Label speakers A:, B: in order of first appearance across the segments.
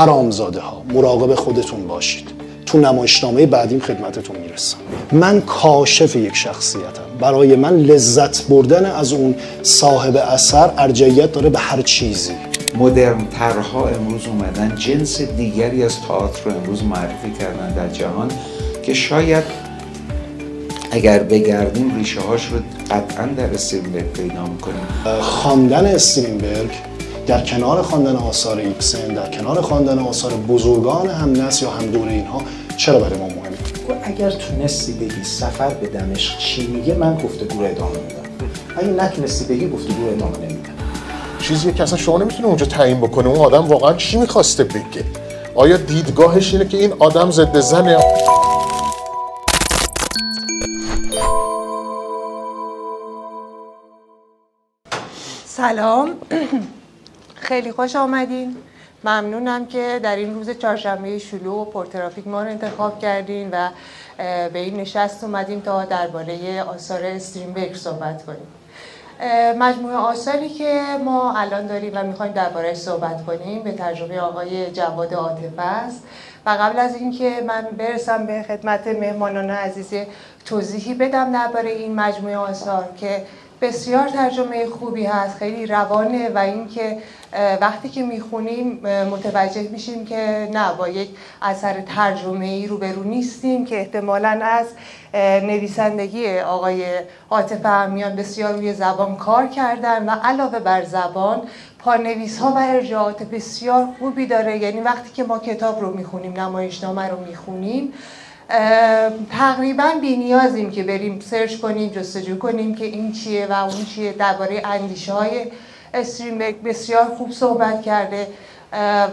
A: حرامزاده ها مراقب خودتون باشید. تو نمایشنامه بعدیم خدمتتون میرسم. من کاشف یک شخصیتم. برای من لذت بردن از اون صاحب اثر ارجحیت داره به هر چیزی.
B: مدرن ترها امروز اومدن جنس دیگری از تئاتر رو امروز معرفی کردن در جهان که شاید اگر بگردیم ریشه هاش رو قطعا در استرینبرگ پیدا میکنیم.
A: خواندن استرینبرگ در کنار خواندن آثار ایبسن، در کنار خواندن آثار بزرگان هم نسل یا هم دوره اینها چرا برای ما مهمه؟
C: اگر تونستی بگی سفر به دمشق چی میگه، من گفتگو رو ادامه میدم. اگه نتونستی بگی گفتگو رو ادامه نمیدم.
D: چیزی که اصلا شما نمیتونه اونجا تعیین بکنه اون آدم واقعا چی میخواسته بگه. آیا دیدگاهش اینه که این آدم ضد زنه؟
E: سلام، خیلی خوش آمدین. ممنونم که در این روز چهارشنبه شلوغ و پرترافیک ما رو انتخاب کردین و به این نشست اومدیم تا درباره آثار استرینبرگ صحبت کنیم. مجموعه آثاری که ما الان داریم و میخوایم درباره‌اش صحبت کنیم به ترجمه آقای جواد عاطفه است و قبل از اینکه من برسم به خدمت مهمانان عزیز توضیحی بدم درباره این مجموعه آثار که بسیار ترجمه خوبی هست، خیلی روانه و اینکه وقتی که میخونیم متوجه میشیم که نه با یک اثر ترجمه‌ای روبرو نیستیم که احتمالاً از نویسندگی آقای عاطفه همیان بسیار روی زبان کار کردن و علاوه بر زبان پانویس‌ها و ارجاعات بسیار خوبی داره. یعنی وقتی که ما کتاب رو میخونیم، نمایشنامه رو میخونیم، تقریبا بی‌نیازیم که بریم سرچ کنیم، جستجو کنیم که این چیه و اون چیه. درباره اندیشه‌های استرینبرگ بسیار خوب صحبت کرده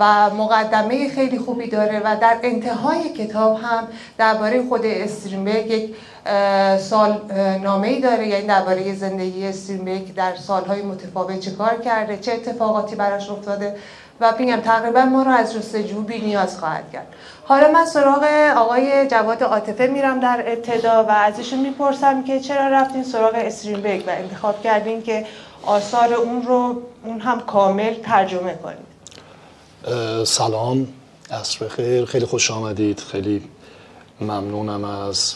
E: و مقدمه خیلی خوبی داره و در انتهای کتاب هم درباره خود استرینبرگ یک سالنامه‌ای داره، یعنی درباره زندگی استرینبرگ در سالهای متفاوت چه کار کرده، چه اتفاقاتی براش افتاده و میگم تقریبا ما رو از جستجو بی‌نیاز خواهد کرد. حالا من سراغ آقای جواد عاطفه میرم در ابتدا و ازشون میپرسم که چرا رفتین سراغ استرینبرگ و انتخاب کردین که آثار اون هم کامل ترجمه کنید.
A: سلام، عصر بخیر، خیلی خوش آمدید. خیلی ممنونم از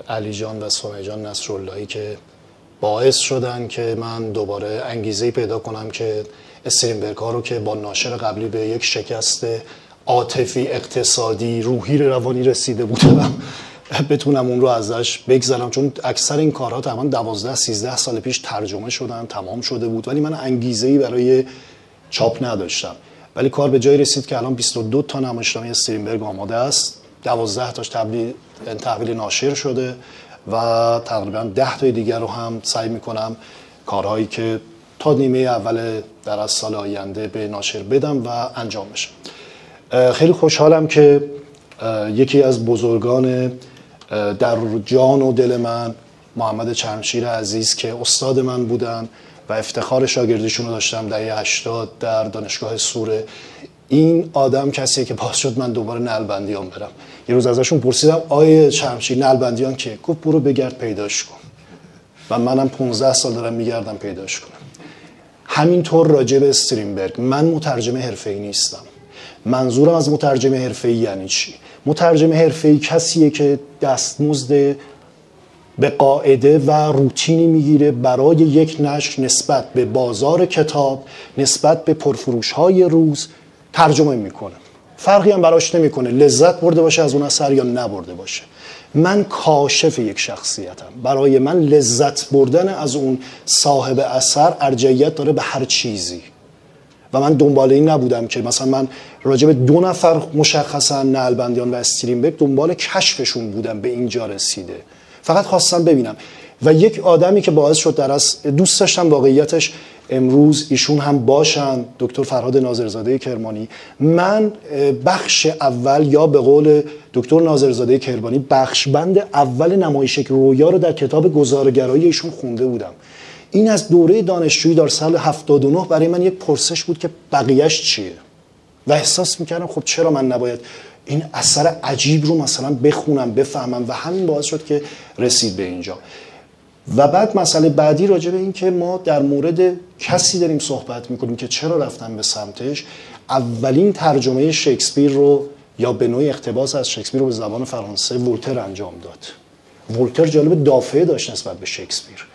A: علی جان و سمیه جان نصراللهی که باعث شدن که من دوباره انگیزه‌ای پیدا کنم که استرینبرگ ها رو که با ناشر قبلی به یک شکست عاطفی، اقتصادی، روحی، روانی رسیده بودم بتونم اون رو ازش بگذرم، چون اکثر این کارها تقریبا 12-13 سال پیش ترجمه شدن، تمام شده بود، ولی من انگیزه‌ای برای چاپ نداشتم. ولی کار به جایی رسید که الان 22 تا نمایشنامه استرینبرگ آماده است، 12 تاش تحویل ناشر شده و تقریبا 10 تا دیگر رو هم سعی میکنم کارهایی که تا نیمه اول در از سال آینده به ناشر بدم و انجام بشه. خیلی خوشحالم که یکی از بزرگان در جان و دل من، محمد چرمشیر عزیز که استاد من بودن و افتخار شاگردیشون رو داشتم دهه 80 در دانشگاه سوره، این آدم کسیه که باعث شد من دوباره نلبندیان برم. یه روز ازشون پرسیدم آیه چرمشیر نلبندیان که؟ گفت برو بگرد پیداش کن. و منم 15 سال دارم میگردم پیداش کنم. همینطور راجع به استرینبرگ، من مترجم حرفه‌ای نیستم. منظورم از مترجم حرفه‌ای یعنی چی؟ مترجم حرفه‌ای کسیه که دستمزد به قاعده و روتینی میگیره برای یک نشر نسبت به بازار کتاب، نسبت به پرفروش‌های روز ترجمه میکنه. فرقی هم براش نمیکنه لذت برده باشه از اون اثر یا نبرده باشه. من کاشف یک شخصیتم. برای من لذت بردن از اون صاحب اثر ارجحیت داره به هر چیزی و من دنبال این نبودم که مثلا من راجع به 2 نفر مشخصا نلبندیان و استرینبرگ دنبال کشفشون بودم به اینجا رسیده، فقط خواستم ببینم. و یک آدمی که باعث شد در از دوست داشتم واقعیتش امروز ایشون هم باشن، دکتر فرهاد ناظرزاده کرمانی. من بخش اول یا به قول دکتر ناظرزاده کرمانی بخشبند اول نمایشک رویا رو در کتاب گزارگرایی ایشون خونده بودم. این از دوره دانشجویی در سال 79 برای من یک پرسش بود که بقیهش چیه و احساس میکردم خب چرا من نباید این اثر عجیب رو مثلا بخونم بفهمم و همین باعث شد که رسید به اینجا. و بعد مسئله بعدی راجع به این که ما در مورد کسی داریم صحبت میکنیم که چرا رفتن به سمتش. اولین ترجمه شکسپیر رو یا به نوعی اقتباس از شکسپیر رو به زبان فرانسه ولتر انجام داد. ولتر جالب دافعه داشت نسبت به شکسپیر،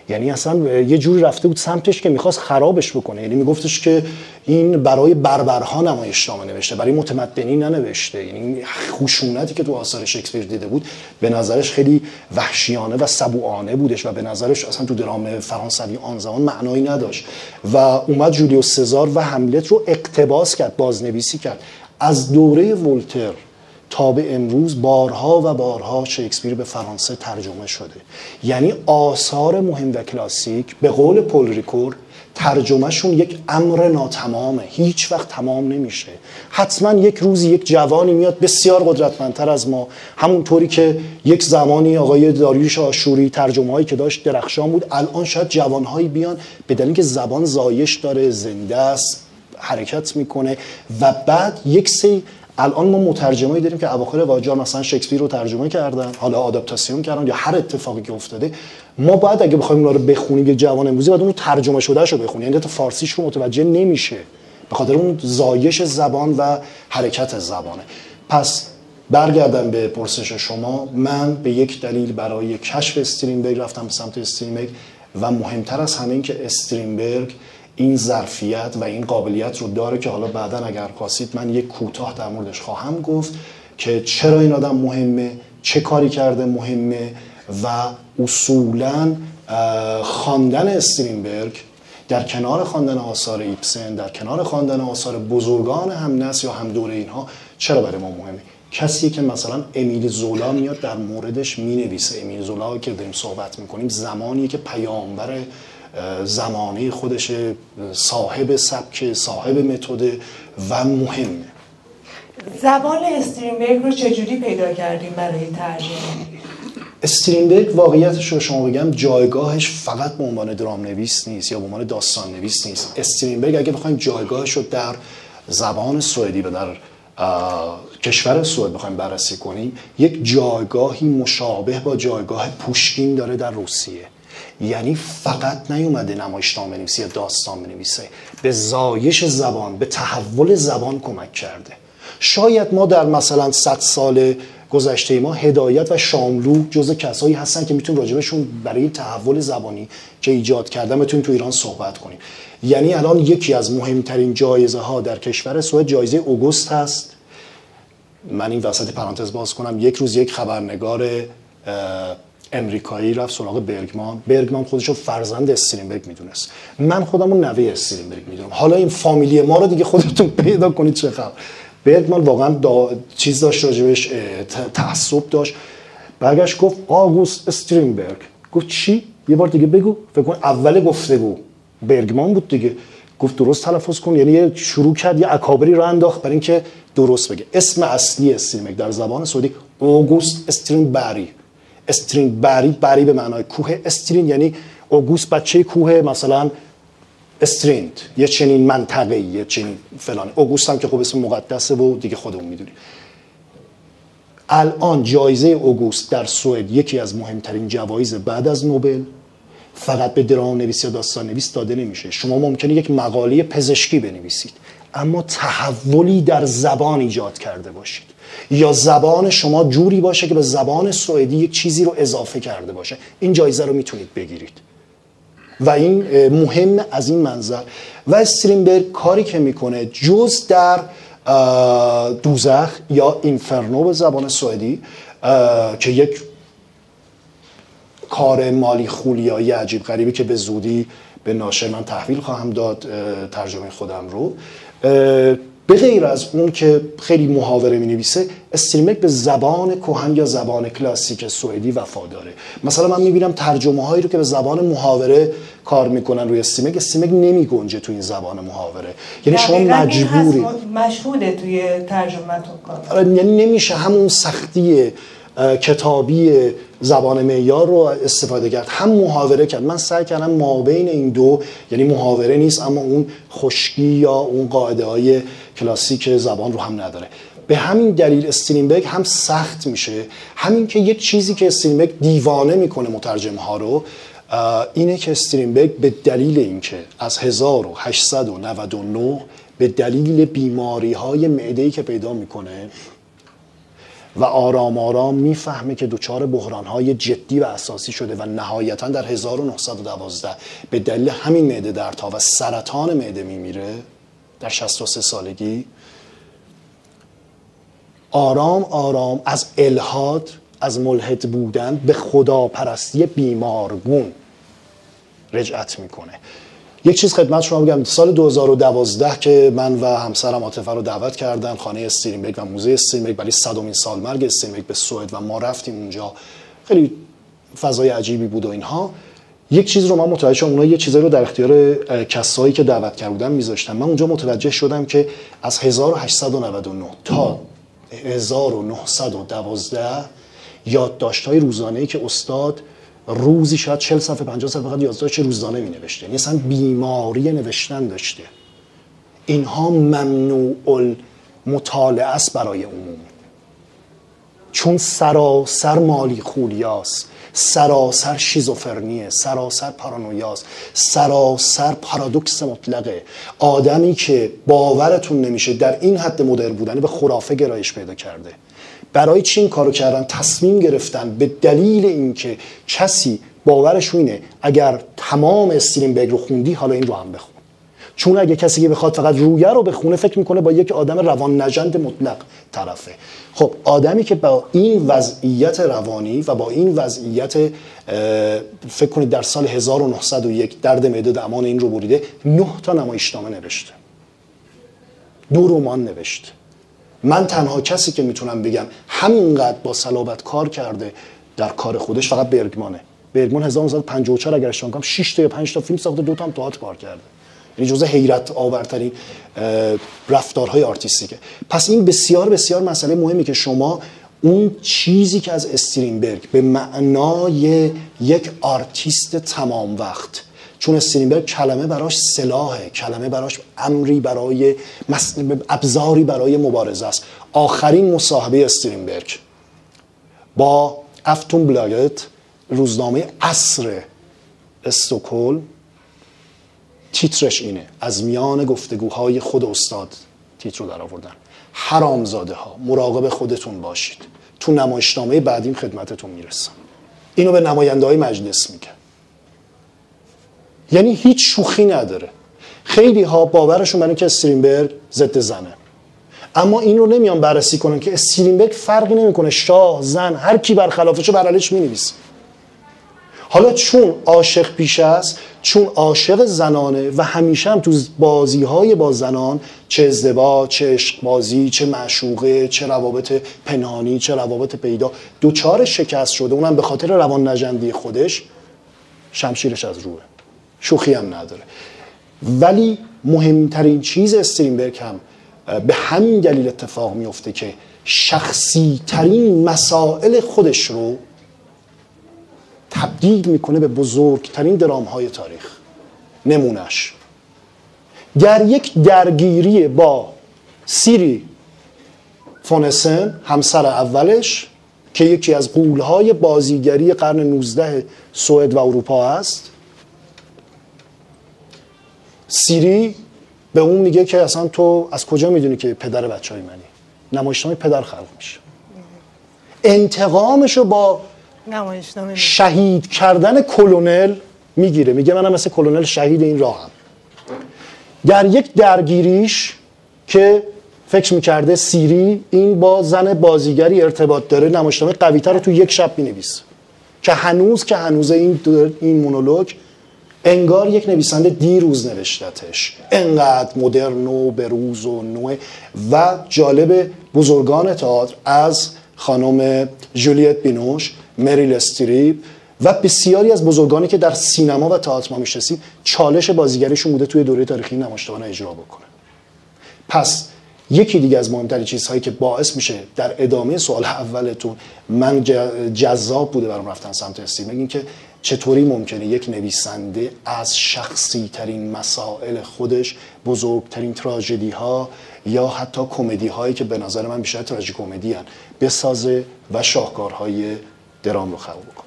A: یعنی اصلا یه جوری رفته بود سمتش که میخواست خرابش بکنه، یعنی میگفتش که این برای بربرها نمایشنامه نوشته، برای متمدنین ننوشته. یعنی خشونتی که تو آثار شکسپیر دیده بود به نظرش خیلی وحشیانه و سبوعانه بودش و به نظرش اصلا تو درام فرانسوی آن زمان معنایی نداشت و اومد جولیوس سزار و هملت رو اقتباس کرد، بازنویسی کرد. از دوره ولتر تا به امروز بارها و بارها شکسپیر به فرانسه ترجمه شده. یعنی آثار مهم و کلاسیک به قول پل ریکور ترجمهشون یک امر ناتمامه، هیچ وقت تمام نمیشه. حتما یک روزی یک جوانی میاد بسیار قدرتمندتر از ما، همونطوری که یک زمانی آقای داریوش آشوری ترجمه‌هایی که داشت درخشان بود، الان شاید جوانهایی بیان به دلیل که زبان زایش داره، زنده است، حرکت میکنه و بعد یک سری الان ما مترجمایی داریم که اواخر قاجار مثلا شکسپیر رو ترجمه کردن، حالا آداپتاسیون کردن یا هر اتفاقی که افتاده، ما باید اگه بخوایم اونا رو بخونیم یک جوان امروزی باید اون ترجمه شده شو بخونیم، یعنی تا فارسیش رو متوجه نمیشه به خاطر اون زایش زبان و حرکت زبانه. پس برگردم به پرسش شما، من به یک دلیل برای کشف استرینبرگ رفتم به سمت استرینبرگ و مهمتر از همه این که استرینبرگ این ظرفیت و این قابلیت رو داره که حالا بعداً اگر خواستید من یک کوتاه در موردش خواهم گفت که چرا این آدم مهمه، چه کاری کرده مهمه و اصولاً خواندن استرینبرگ در کنار خواندن آثار ایبسن، در کنار خواندن آثار بزرگان هم نسل یا هم دوره اینها چرا برای ما مهمه. کسی که مثلا امیل زولا میاد در موردش مینویسه، امیل زولا که داریم صحبت میکنیم زمانی که پیامبر زمانه خودش، صاحب سبک، صاحب متد و مهمه.
E: زبان استرینبرگ رو چجوری پیدا کردیم برای ترجمه؟
A: استرینبرگ واقعیتش رو شما بگم جایگاهش فقط به عنوان درام نویس نیست یا به عنوان داستان نویس نیست. استرینبرگ اگه بخوایم جایگاهش رو در زبان سوئدی و در کشور سوئد بخوایم بررسی کنیم، یک جایگاهی مشابه با جایگاه پوشکین داره در روسیه. یعنی فقط نیومده نمایشنامه بنویسه یا داستان بنویسه، به زایش زبان، به تحول زبان کمک کرده. شاید ما در مثلا 100 سال گذشته ما هدایت و شاملو جزء کسایی هستن که میتونیم راجبشون برای این تحول زبانی که ایجاد کردن بتونیم تو ایران صحبت کنیم. یعنی الان یکی از مهمترین جایزه ها در کشور سوئد جایزه اوگوست هست. من این وسط پرانتز باز کنم، یک روز یک خبرنگار امریکایی رفت سراغ برگمان خودشو فرزند استرینبرگ میدونست. من خودمون نوه استرینبرگ میدونم. حالا این فامیلی ما رو دیگه خودتون پیدا کنید چه خبر. برگمان واقعا چیز داشت راجبش، تعصب داشت. برگشت گفت آگوست استرینبرگ. گفت چی؟ یه بار دیگه بگو. فکر کن اول گفتگو برگمان بود دیگه. گفت درست تلفظ کن، یعنی شروع کرد یه اکابری رو انداخت برای اینکه درست بگه. اسم اصلی استرینبرگ در زبان سوئدی آگوست استرینبری. استرینبری، بری به معنای کوه، استرین یعنی اوگوست بچه کوه، مثلا استریند یه چنین منطقه، یه چنین فلان. اوگوست هم که خب اسم مقدسه و دیگه خودمون میدونیم. الان جایزه اوگوست در سوئد یکی از مهمترین جوایز بعد از نوبل فقط به درام نویس یا داستان نویس داده نمیشه. شما ممکنه یک مقاله پزشکی بنویسید اما تحولی در زبان ایجاد کرده باشید یا زبان شما جوری باشه که به زبان سوئدی یک چیزی رو اضافه کرده باشه، این جایزه رو میتونید بگیرید و این مهم از این منظر. و استرینبرگ کاری که میکنه جز در دوزخ یا اینفرنو به زبان سوئدی که یک کار مالی خولیایی عجیب غریبی که به زودی به ناشر من تحویل خواهم داد ترجمه خودم رو، به غیر از اون که خیلی محاوره می نویسه، استرینبرگ به زبان کهن یا زبان کلاسیک سوئدی وفاداره. مثلا من می بینم ترجمه هایی رو که به زبان محاوره کار میکنن روی استرینبرگ نمی گنجه تو این زبان محاوره. یعنی شما مجبوری
E: مشهوده توی ترجمه‌تون کار،
A: یعنی نمیشه همون سختی کتابی زبان معیار رو استفاده کرد، هم محاوره کرد. من سعی کردم مابین این دو، یعنی محاوره نیست اما اون خشکی یا اون قاعده های کلاسیک زبان رو هم نداره. به همین دلیل استرینبرگ هم سخت میشه. همین که یک چیزی که استرینبرگ دیوانه میکنه مترجم ها رو اینه که استرینبرگ به دلیل اینکه از 1899 به دلیل بیماری‌های معده‌ای که پیدا میکنه و آرام آرام میفهمه که دچار بحران‌های جدی و اساسی شده و نهایتاً در 1912 به دلیل همین معده دردها و سرطان معده میمیره در 63 سالگی. آرام آرام از الحاد، از ملحد بودن به خداپرستی بیمارگون رجعت میکنه. یک چیز خدمت شما بگم، سال 2012 که من و همسرم عاطفه رو دعوت کردن خانه استرینبرگ و موزه استرینبرگ برای 100مین سالمرگ استرینبرگ به سوئد و ما رفتیم اونجا، خیلی فضای عجیبی بود و اینها. یک چیز رو من متوجه شدم، اونها یه چیزایی رو در اختیار کسایی که دعوت کردن میذاشتن. من اونجا متوجه شدم که از 1899 تا 1912 یادداشت‌های روزانه‌ای که استاد روزی شاید 40 صفحه 50 صفحه فقط یادداشت روزانه می‌نوشته، یعنی اصلا بیماری نوشتن داشته. اینها ممنوع المطالعه است برای عموم، چون سراسر مالی خولیاست، سراسر شیزوفرنیه، سراسر پارانویاست، سراسر پارادوکس مطلقه. آدمی که باورتون نمیشه در این حد مدرن بودن به خرافه گرایش پیدا کرده. برای چی این کارو کردن؟ تصمیم گرفتن به دلیل اینکه کسی باورش اینه اگر تمام استرینبرگ رو خوندی حالا این رو هم بخون. چون اگه کسی که بخواد فقط رویه رو بخونه فکر میکنه با یک آدم روان نژند مطلق طرفه. خب آدمی که با این وضعیت روانی و با این وضعیت فکر کنید در سال 1901 درد معده درمان این رو بریده، 9 تا نمایشنامه نوشته، 2 رمان نوشته. من تنها کسی که میتونم بگم همینقدر با صلابت کار کرده در کار خودش فقط برگمانه. برگمان 1954 اگر اشتباه نکنم 6 تا یا 5 تا فیلم ساخته، 2 تا هم تئاتر کار کرده. یعنی جزء حیرت آورترین رفتارهای آرتیستیکه. پس این بسیار بسیار مسئله مهمی که شما اون چیزی که از استرینبرگ به معنای یک آرتیست تمام وقت، چون استرینبرگ کلمه براش سلاحه، کلمه براش امری برای ابزاری برای مبارزه است. آخرین مصاحبه استرینبرگ با افتونبلاگت، روزنامه عصر استکهلم، تیترش اینه، از میان گفتگوهای خود استاد تیتر رو در آوردن: حرامزاده ها مراقب خودتون باشید، تو نمایشنامه بعدیم خدمتتون میرسم. اینو به نماینده های مجلس میگه. یعنی هیچ شوخی نداره. خیلی ها باورشون برای که استرینبرگ ضد زنه، اما این رو نمیان بررسی کنن که استرینبرگ فرقی نمیکنه، شاه، زن، هر کی برخلافشو بر علیش مینویسه. حالا چون عاشق پیش است، چون عاشق زنانه و همیشه هم تو بازی‌های با زنان، چه ازدواج، چه عشق بازی، چه معشوقه، چه روابط پنهانی، چه روابط پیدا، دوچار شکست شده، اونم به خاطر روان نژندی خودش، شمشیرش از روه، شوخی هم نداره. ولی مهمترین چیز استرینبرگ هم به همین دلیل اتفاق میفته که شخصی ترین مسائل خودش رو تبدیل میکنه به بزرگترین درام‌های تاریخ. نمونش در یک درگیری با سیری فونسن، همسر اولش که یکی از غول‌های بازیگری قرن 19 سوئد و اروپا است، سیری به اون میگه که اصلا تو از کجا میدونی که پدر بچهای منی؟ نمایشنامه پدر خلق میشه. انتقامشو با شهید کردن کلونل میگیره، میگه منم مثل کلونل شهید این راهم. در یک درگیریش که فکر میکرده سیری این با زن بازیگری ارتباط داره، نمایشنامه قوی‌تر رو تو یک شب مینویسه که هنوز این مونولوگ انگار یک نویسنده دیروز نوشتتش، انقدر مدرن و بروز و نوع. و جالب بزرگان تئاتر از خانم جولیت بینوش، مریل استریپ و بسیاری از بزرگانی که در سینما و تئاتر ما میشناسیم، چالش بازیگریشون بوده توی دوره تاریخی نمایشنامه اجرا بکنه. پس یکی دیگه از مهمترین چیزهایی که باعث میشه در ادامه سوال اولتون من جذاب بوده برام رفتن سمت استرینبرگ، این که چطوری ممکنه یک نویسنده از شخصی ترین مسائل خودش، بزرگترین تراژدی ها یا حتی کمدی هایی که به نظر من بیشتر تراژیکمدی ان بسازه و شاهکارهای درام رو خلق بکنه.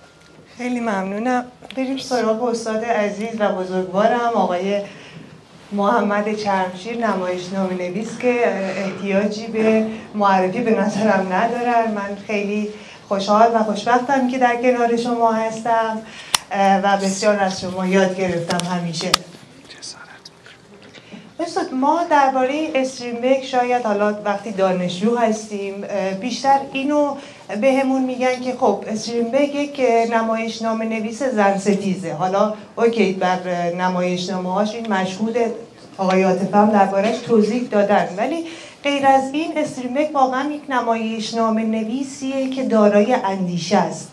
E: خیلی ممنونم. بریم سراغ استاد عزیز و بزرگوارم آقای محمد چرمشیر نمایشنامه نویس که احتیاجی به معرفی به نظرم ندارن. من خیلی خوشحال و خوشبختم که در کنار شما هستم و بسیار از شما یاد گرفتم همیشه. استاد، ما درباره استرینبرگ شاید حالا وقتی دانشجو هستیم بیشتر اینو بهمون میگن که خب استرینبرگ یک نمایشنامه نویس زن ستیزه. حالا اوکی، بر نمایشنامه هاش این مشهوده، آقای عاطفه هم دربارش توضیح دادن، ولی غیر از این استرینبرگ واقعا یک نمایشنامه نویسیه که دارای اندیشه است.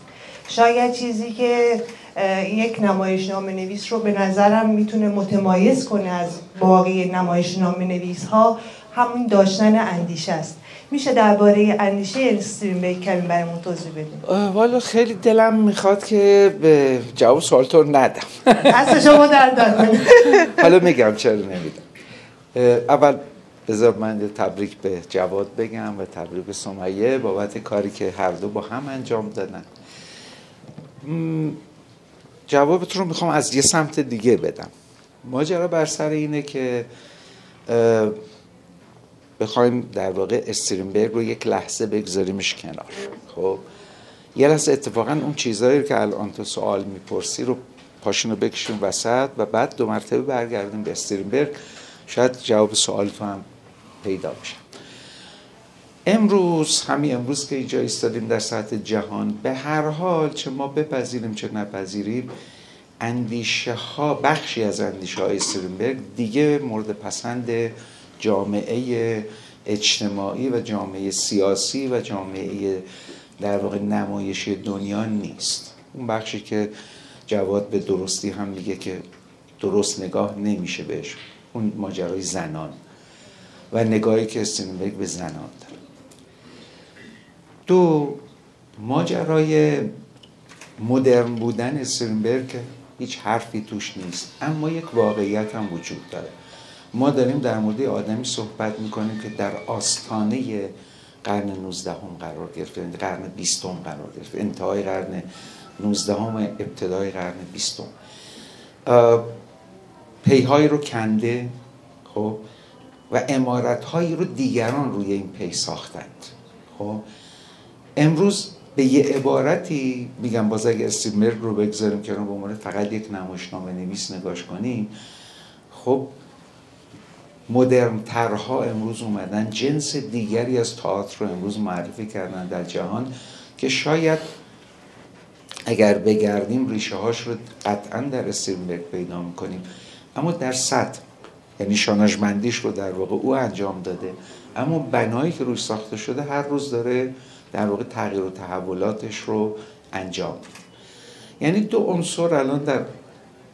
E: شاید چیزی که یک نمایشنامه نویس رو به نظرم میتونه متمایز کنه از باقی نمایشنامه نویس ها همون داشتن اندیشه است. میشه درباره اندیشه استرینبرگ کمی برامون توضیح بدید؟
B: والا خیلی دلم میخواد که به جواب سوالتون ندم.
E: دست شما در
B: حالا میگم چرا نمیدم. اول بذار من تبریک به جواد بگم و تبریک به سمیه بابت کاری که هر دو با هم انجام دادن. جوابتون رو میخوام از یه سمت دیگه بدم. ماجرا بر سر اینه که بخوایم در واقع استرینبرگ رو یک لحظه بگذاریمش کنار. خب یه لحظه اتفاقا اون چیزایی که الان تو سوال میپرسی رو پاشونو بکشیم وسط و بعد 2 مرتبه برگردیم به استرینبرگ، شاید جواب سوال تو هم پیدا بشه. همین امروز که اینجا ایستادیم در سطح جهان، به هر حال چه ما بپذیریم چه نپذیریم، اندیشه ها، بخشی از اندیشه های استرینبرگ دیگه مورد پسند جامعه اجتماعی و جامعه سیاسی و جامعه در واقع نمایشی دنیا نیست. اون بخشی که جواد به درستی هم میگه که درست نگاه نمیشه بهش، اون ماجرای زنان و نگاهی که استرینبرگ به زنان داره. 2 ماجرای مدرن بودن استرینبرگ هیچ حرفی توش نیست، اما یک واقعیت هم وجود داره. ما داریم در مورد آدمی صحبت میکنیم که در آستانه قرن 19 قرار گرفته، قرن 20 قرار گرفته، انتهای قرن 19 ابتدای قرن 20. پیهای رو کنده، خب، و عمارت‌هایی رو دیگران روی این پی ساختند. خب امروز به یه عبارتی میگم، باز اگه استرینبرگ رو بگذاریم که به عنوان فقط یک نمایشنامه نویس نگاش کنیم، خب مدرن ترها امروز اومدن جنس دیگری از تئاتر رو امروز معرفی کردن در جهان که شاید اگر بگردیم ریشه هاش رو قطعا در استرینبرگ پیدا میکنیم، اما در سطح، یعنی شانشمندیش رو در واقع او انجام داده، اما بنایی که روش ساخته شده هر روز داره در واقع تغییر و تحولاتش رو انجام میده. یعنی 2 عنصر الان در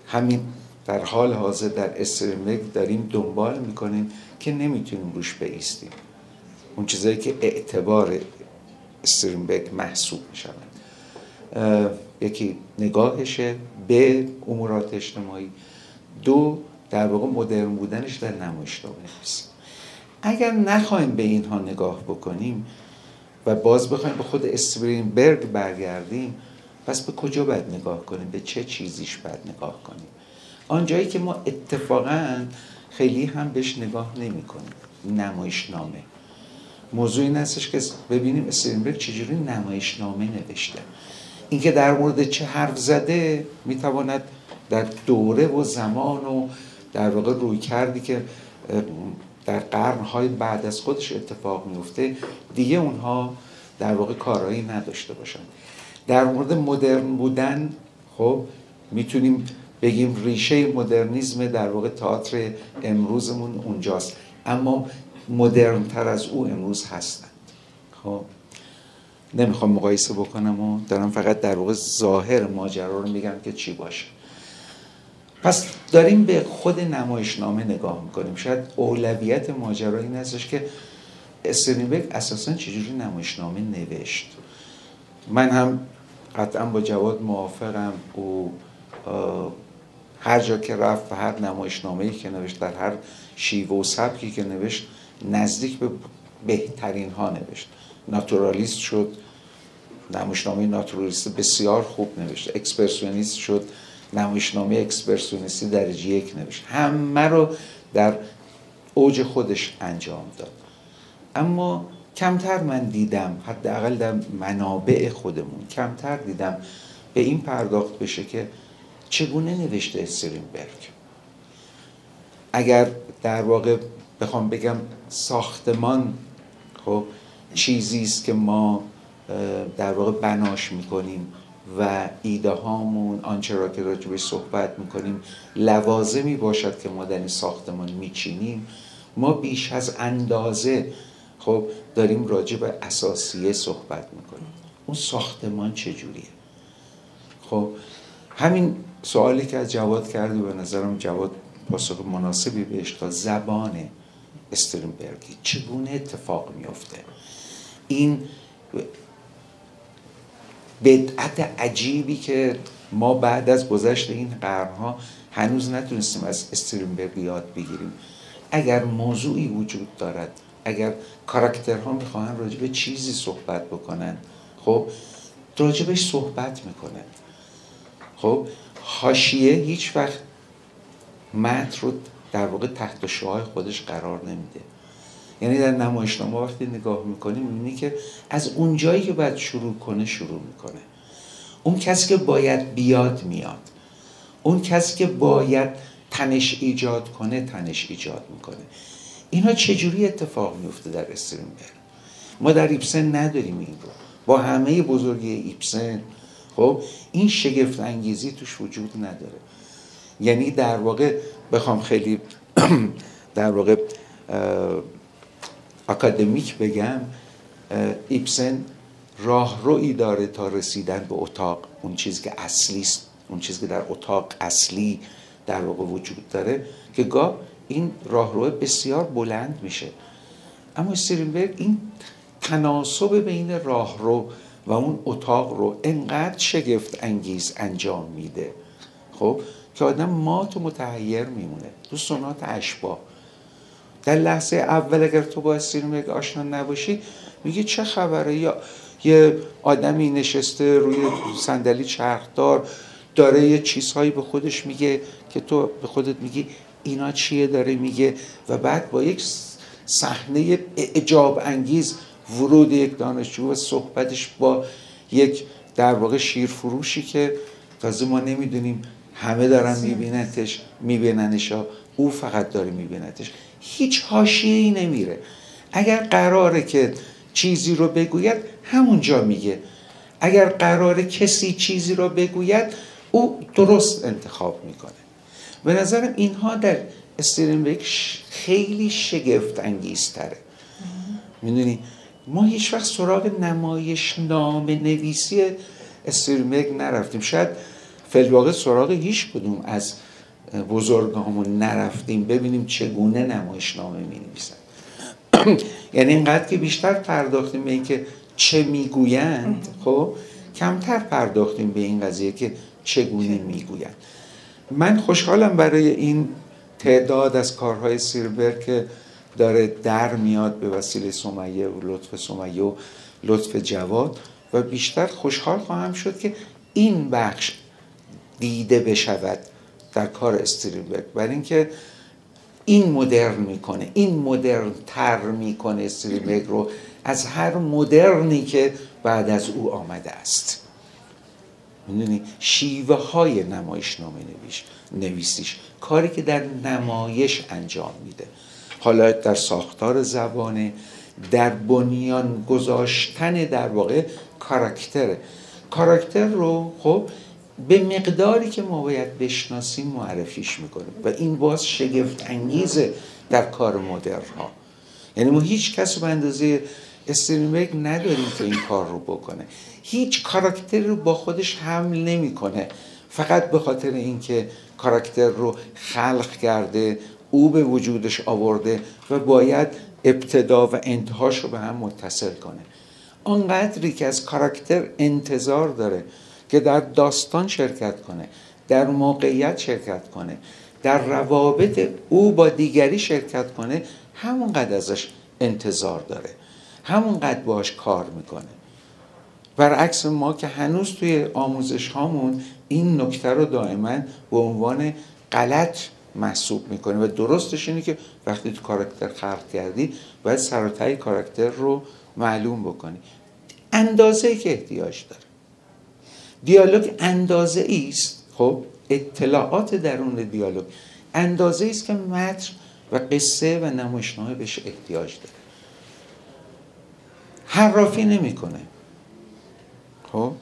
B: همین در حال حاضر در استرینبرگ داریم دنبال میکنیم که نمیتونیم روش بایستیم. اون چیزایی که اعتبار استرینبرگ محسوب میشن، یکی نگاهشه به امورات اجتماعی، 2 در واقع مدرن بودنش در نمایشنامه نویسی. اگر نخوایم به اینها نگاه بکنیم و باز بخوایم به خود استرینبرگ برگردیم، پس به کجا باید نگاه کنیم؟ به چه چیزیش باید نگاه کنیم؟ آنجایی که ما اتفاقاً خیلی هم بهش نگاه نمی کنیم، نمایشنامه. موضوع این هستش که ببینیم استرینبرگ چجوری نمایشنامه نوشته. اینکه در مورد چه حرف زده میتواند در دوره و زمان و در واقع روی کردی که در قرنهای بعد از خودش اتفاق میفته دیگه اونها در واقع کارایی نداشته باشن. در مورد مدرن بودن، خب میتونیم بگیم ریشه مدرنیسم در واقع تئاتر امروزمون اونجاست، اما مدرن تر از او امروز هستند. خب نمیخوام مقایسه بکنم و دارم فقط در واقع ظاهر ماجرا رو میگم که چی باشه. پس داریم به خود نمایشنامه نگاه میکنیم. شاید اولویت ماجرا این هستش که استرینبرگ اساساً چجوری نمایشنامه نوشت. من هم قطعا با جواد موافقم. او هر جا که رفت و هر نمایشنامه‌ای که نوشت، در هر شیوه و سبکی که نوشت، نزدیک به بهترین ها نوشت. ناتورالیست شد، نمایشنامه ناتورالیست بسیار خوب نوشت. اکسپرسیونیست شد، نمایشنامه اکسپرسیونیستی درجه 1 نوشت. همه رو در اوج خودش انجام داد. اما کمتر من دیدم، حداقل در منابع خودمون کمتر دیدم به این پرداخت بشه که چگونه نوشته استرینبرگ. اگر در واقع بخوام بگم ساختمان خب چیزی است که ما در واقع بناش میکنیم و ایده هامون آنچه را که راجبش صحبت میکنیم لوازمی باشد که ما در این ساختمان میچینیم، ما بیش از اندازه خب داریم راجع به اساسیه صحبت میکنیم. اون ساختمان چجوریه؟ خب همین سوالی که از جواد کردی به نظرم جواد پاسخ مناسبی بهش تا زبان استرینبرگی چگونه اتفاق میفته. این بدعت عجیبی که ما بعد از گذشت این قرنها هنوز نتونستیم از استرینبرگ یاد بگیریم. اگر موضوعی وجود دارد، اگر کاراکترها میخواهن راجع به چیزی صحبت بکنن، خب راجبش صحبت میکنن. خب حاشیه هیچ وقت متن رو در واقع تحت شعاع خودش قرار نمیده. یعنی در نمایشنامه وقتی نگاه میکنیم میبینی که از اون جایی که باید شروع کنه شروع میکنه. اون کسی که باید بیاد میاد. اون کسی که باید تنش ایجاد کنه تنش ایجاد میکنه. اینا چجوری اتفاق میفته در استرینبرگ؟ ما در ایبسن نداریم این رو. با همه بزرگی ایبسن خب این شگفت انگیزی توش وجود نداره. یعنی در واقع بخوام خیلی در واقع اکادمیک بگم، ایبسن راهرویی داره تا رسیدن به اتاق، اون چیزی که اصلی است، اون چیزی که در اتاق اصلی در واقع وجود داره که گاه این راهرو بسیار بلند میشه. اما استرینبرگ این تناسب بین راهرو و اون اتاق رو انقدر شگفت انگیز انجام میده خب که آدم مات و متحیر میمونه. تو سونات اشباح در لحظه اول اگر تو با استرینبرگ آشنا نباشی میگه چه خبره، یا یه آدمی نشسته روی صندلی چرخدار داره یه چیزهایی به خودش میگه که تو به خودت میگی اینا چیه داره میگه، و بعد با یک صحنه اعجاب انگیز ورود یک دانشجو و صحبتش با یک در واقع شیرفروشی که تازه ما نمیدونیم همه دارن میبیننش، او فقط داره میبینتش، هیچ حاشیه‌ای نمیره. اگر قراره که چیزی رو بگوید همونجا میگه، اگر قراره کسی چیزی رو بگوید او درست انتخاب میکنه. به نظرم اینها در استرینبرگ خیلی شگفت انگیزتره. میدونی ما هیچ وقت سراغ نمایشنامه نویسی استرینبرگ نرفتیم، شاید فی‌الواقع سراغ هیچ کدوم از بزرگامون نرفتیم ببینیم چگونه نمایشنامه می‌نویسن. یعنی اینقدر که بیشتر پرداختیم به این که چه میگویند، خب کمتر پرداختیم به این قضیه که چگونه میگویند. من خوشحالم برای این تعداد از کارهای استرینبرگ که داره در میاد به وسیله سمیه و لطف سمیه و لطف جواد، و بیشتر خوشحال خواهم شد که این بخش دیده بشود در کار استرینبرگ، برای اینکه این مدرن میکنه، این مدرن تر میکنه استرینبرگ رو از هر مدرنی که بعد از او آمده است. میدونی شیوه های نمایشنامه نویسیش، کاری که در نمایش انجام میده، حالا در ساختار زبانه، در بنیان گذاشتن در واقع کاراکتر رو خب به مقداری که ما باید بشناسیم معرفیش میکنه، و این باز شگفت انگیزه در کار مدرن ها. یعنی ما هیچ کس به اندازه استرینبرگ نداریم که این کار رو بکنه. هیچ کاراکتری رو با خودش حمل نمیکنه فقط به خاطر اینکه کاراکتر رو خلق کرده، او به وجودش آورده و باید ابتدا و انتهاش رو به هم متصل کنه. آنقدری که از کاراکتر انتظار داره که در داستان شرکت کنه، در موقعیت شرکت کنه، در روابط او با دیگری شرکت کنه، همونقدر ازش انتظار داره، همونقدر باش کار میکنه. برعکس ما که هنوز توی آموزش هامون این نکته رو دائما به عنوان غلط محسوب میکنی و درستش اینه که وقتی تو کاراکتر خلق کردی باید سر و ته کاراکتر رو معلوم بکنی. اندازه‌ای که احتیاج داره. دیالوگ اندازه ایست، خب اطلاعات درون دیالوگ اندازه ایست که متن و قصه و نمایشنامه بهش احتیاج داره. حرافی نمیکنه. خب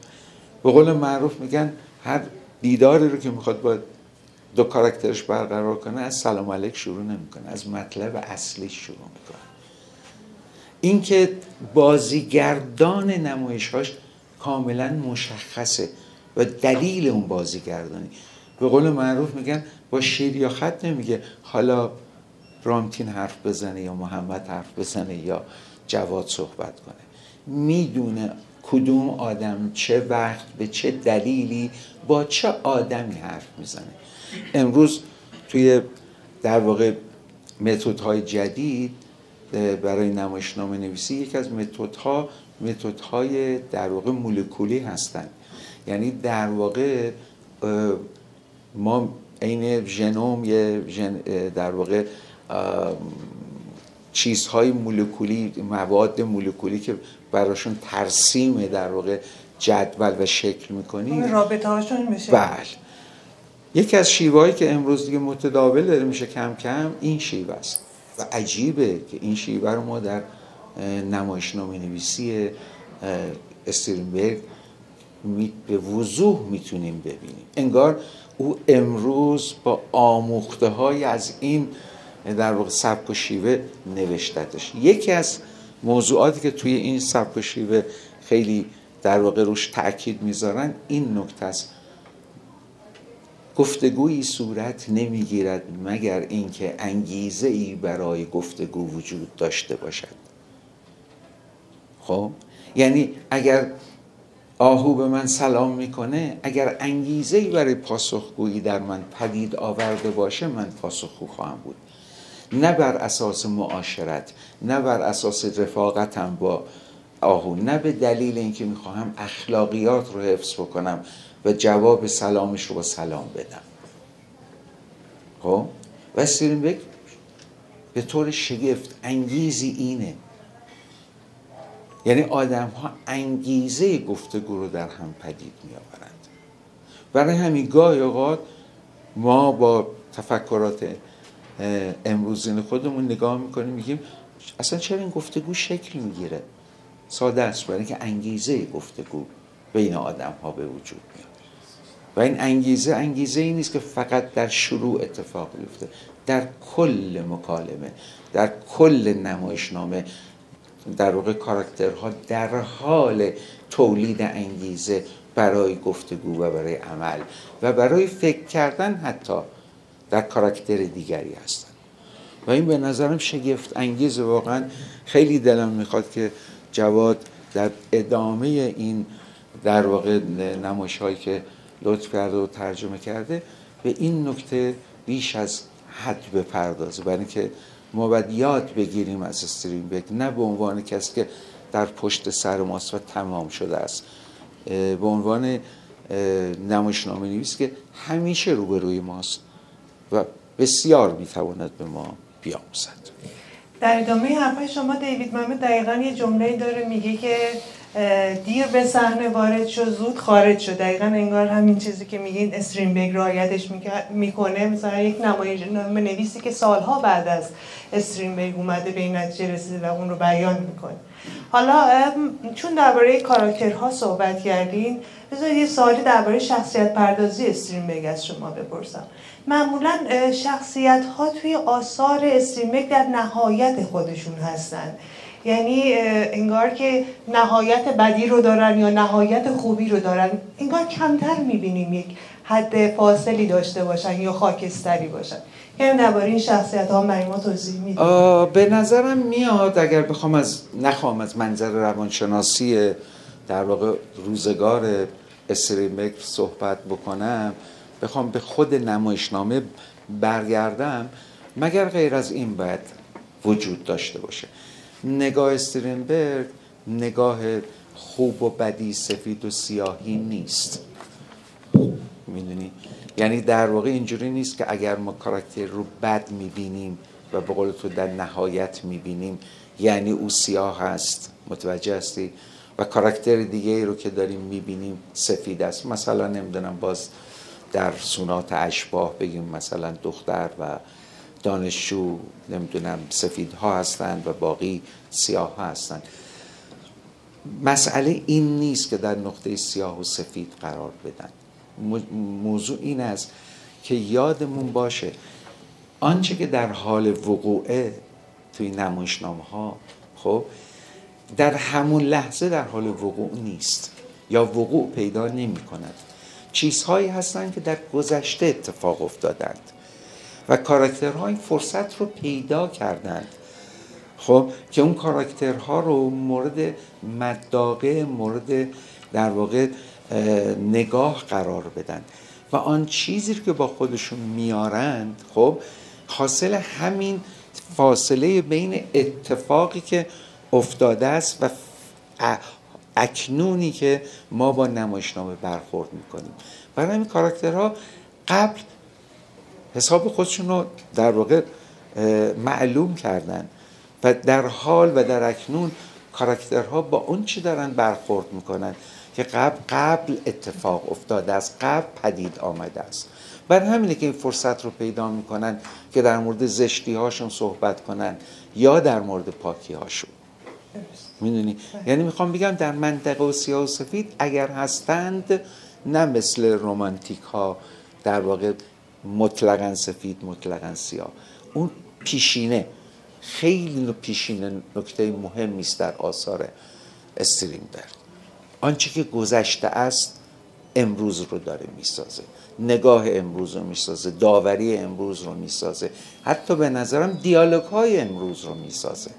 B: به قول معروف میگن هر دیداری رو که میخواد با دو کاراکترش برقرار کنه از سلام علیک شروع نمیکنه، از مطلب اصلی شروع میکنه. این که بازیگردان نمایش‌هاش کاملا مشخصه و دلیل اون بازیگردانی. به قول معروف میگن با شیر یا خط نمیگه حالا رامتین حرف بزنه یا محمد حرف بزنه یا جواد صحبت کنه. میدونه کدوم آدم چه وقت به چه دلیلی با چه آدمی حرف میزنه. امروز توی در واقع متدهای جدید برای نمایشنامه نویسی یک از متدهای در واقع مولکولی هستن. یعنی در واقع ما این ژنوم در واقع چیزهای مولکولی، مواد مولکولی که براشون ترسیم در واقع جدول و شکل میکنیم،
E: رابطه هاشون میشه.
B: بله. یکی از شیوهایی که امروز دیگه متداول داره میشه کم کم این شیوه است و عجیبه که این شیوه رو ما در نمایشنامه نویسی استرینبرگ به وضوح میتونیم ببینیم. انگار او امروز با آموخته های از این در واقع سبک و شیوه نوشتتش. یکی از موضوعاتی که توی این سبک و شیوه خیلی در واقع روش تأکید میذارن این نکته است: گفتگویی صورت نمیگیرد مگر اینکه انگیزه‌ای برای گفتگو وجود داشته باشد. خب یعنی اگر آهو به من سلام میکنه، اگر انگیزه‌ای برای پاسخگویی در من پدید آورده باشه، من پاسخگو خواهم بود. نه بر اساس معاشرت، نه بر اساس رفاقتم با آهو، نه به دلیل اینکه میخواهم اخلاقیات رو حفظ بکنم و جواب سلامش رو با سلام بدم. خب و استرینبرگ به طور شگفت انگیزی اینه، یعنی آدم ها انگیزه گفتگو رو در هم پدید می آورند. برای همین گاهی اوقات ما با تفکرات امروزین خودمون نگاه میکنیم میگیم اصلا چرا این گفتگو شکل میگیره؟ ساده است، برای اینکه انگیزه گفتگو بین آدم ها به وجود میاد و این انگیزه ای نیست که فقط در شروع اتفاق بیفته، در کل مکالمه، در کل نمایشنامه در واقع کاراکترها در حال تولید انگیزه برای گفتگو و برای عمل و برای فکر کردن حتی در کاراکتر دیگری هستن و این به نظرم شگفت انگیزه. واقعا خیلی دلم میخواد که جواد در ادامه این در واقع نمایش هایی که لطف کرده و ترجمه کرده به این نکته بیش از حد بپردازه، برای اینکه ما باید یاد بگیریم از استرینبرگ، نه به عنوان کسی که در پشت سر ماست و تمام شده است، به عنوان نمایشنامه نویس که همیشه روبروی ماست و بسیار میتواند به ما بیاموزد.
E: در ادامه حرفای شما دیوید محمد دقیقاً یه جمله‌ای داره میگه که دیر به صحنه وارد شد زود خارج شد. دقیقاً انگار همین چیزی که میگین استرینبرگ رعایتش میکنه. مثلا یک نمایشنامه نویسی که سالها بعد از استرینبرگ اومده به این نتیجه رسیده و اون رو بیان میکنه. حالا چون درباره کاراکترها صحبت کردین، بذارید یه سوالی درباره شخصیت پردازی استرینبرگ از شما بپرسم. معمولا شخصیت ها توی آثار استرینبرگ در نهایت خودشون هستن، یعنی انگار که نهایت بدی رو دارن یا نهایت خوبی رو دارن، انگار کمتر میبینیم یک حد فاصلی داشته باشن یا خاکستری باشن. یعنی درباره این شخصیت ها برای ما توضیح میدید؟
B: به نظرم میاد اگر نخوام از منظر روانشناسی در واقع روزگار استرینبرگ صحبت بکنم، بخوام به خود نمایشنامه برگردم، مگر غیر از این باید وجود داشته باشه. نگاه استرینبرگ نگاه خوب و بدی، سفید و سیاهی نیست. میدونی یعنی در واقع اینجوری نیست که اگر ما کاراکتر رو بد میبینیم و به قول تو در نهایت میبینیم یعنی او سیاه هست، متوجه هستی؟ و کاراکتر دیگه رو که داریم میبینیم سفید است. مثلا نمیدونم باز در سونات اشباح بگیم مثلا دختر و دانشجو نمیدونم سفیدها هستند و باقی سیاه ها هستند. مسئله این نیست که در نقطه سیاه و سفید قرار بدن. موضوع این است که یادمون باشه آنچه که در حال وقوعه توی نمایشنامه ها خب در همون لحظه در حال وقوع نیست یا وقوع پیدا نمی کند. چیزهایی هستند که در گذشته اتفاق افتادند و کاراکترها این فرصت رو پیدا کردند خب که اون کاراکترها رو مورد مداقه، مورد در واقع نگاه قرار بدن و آن چیزی که با خودشون میارند خب حاصل همین فاصله بین اتفاقی که افتاده است و اکنونی که ما با نمایشنامه برخورد میکنیم. برای همین کاراکترها قبل حساب خودشون رو در واقع معلوم کردن و در حال و در اکنون کاراکترها با اون چی دارن برخورد میکنن که قبل اتفاق افتاده است، قبل پدید آمده است. برای همینه که این فرصت رو پیدا میکنن که در مورد زشتی هاشون صحبت کنن یا در مورد پاکی هاشون. میدونی؟ یعنی میخوام بگم در منطقه و سیاه و سفید اگر هستند نه مثل رومانتیک ها در واقع مطلقاً سفید مطلقاً سیاه. اون پیشینه خیلی پیشینه نکته مهمی است در آثار استرینبرگ. آنچه که گذشته است امروز رو داره میسازه، نگاه امروز رو میسازه، داوری امروز رو میسازه، حتی به نظرم دیالوگ های امروز رو میسازه.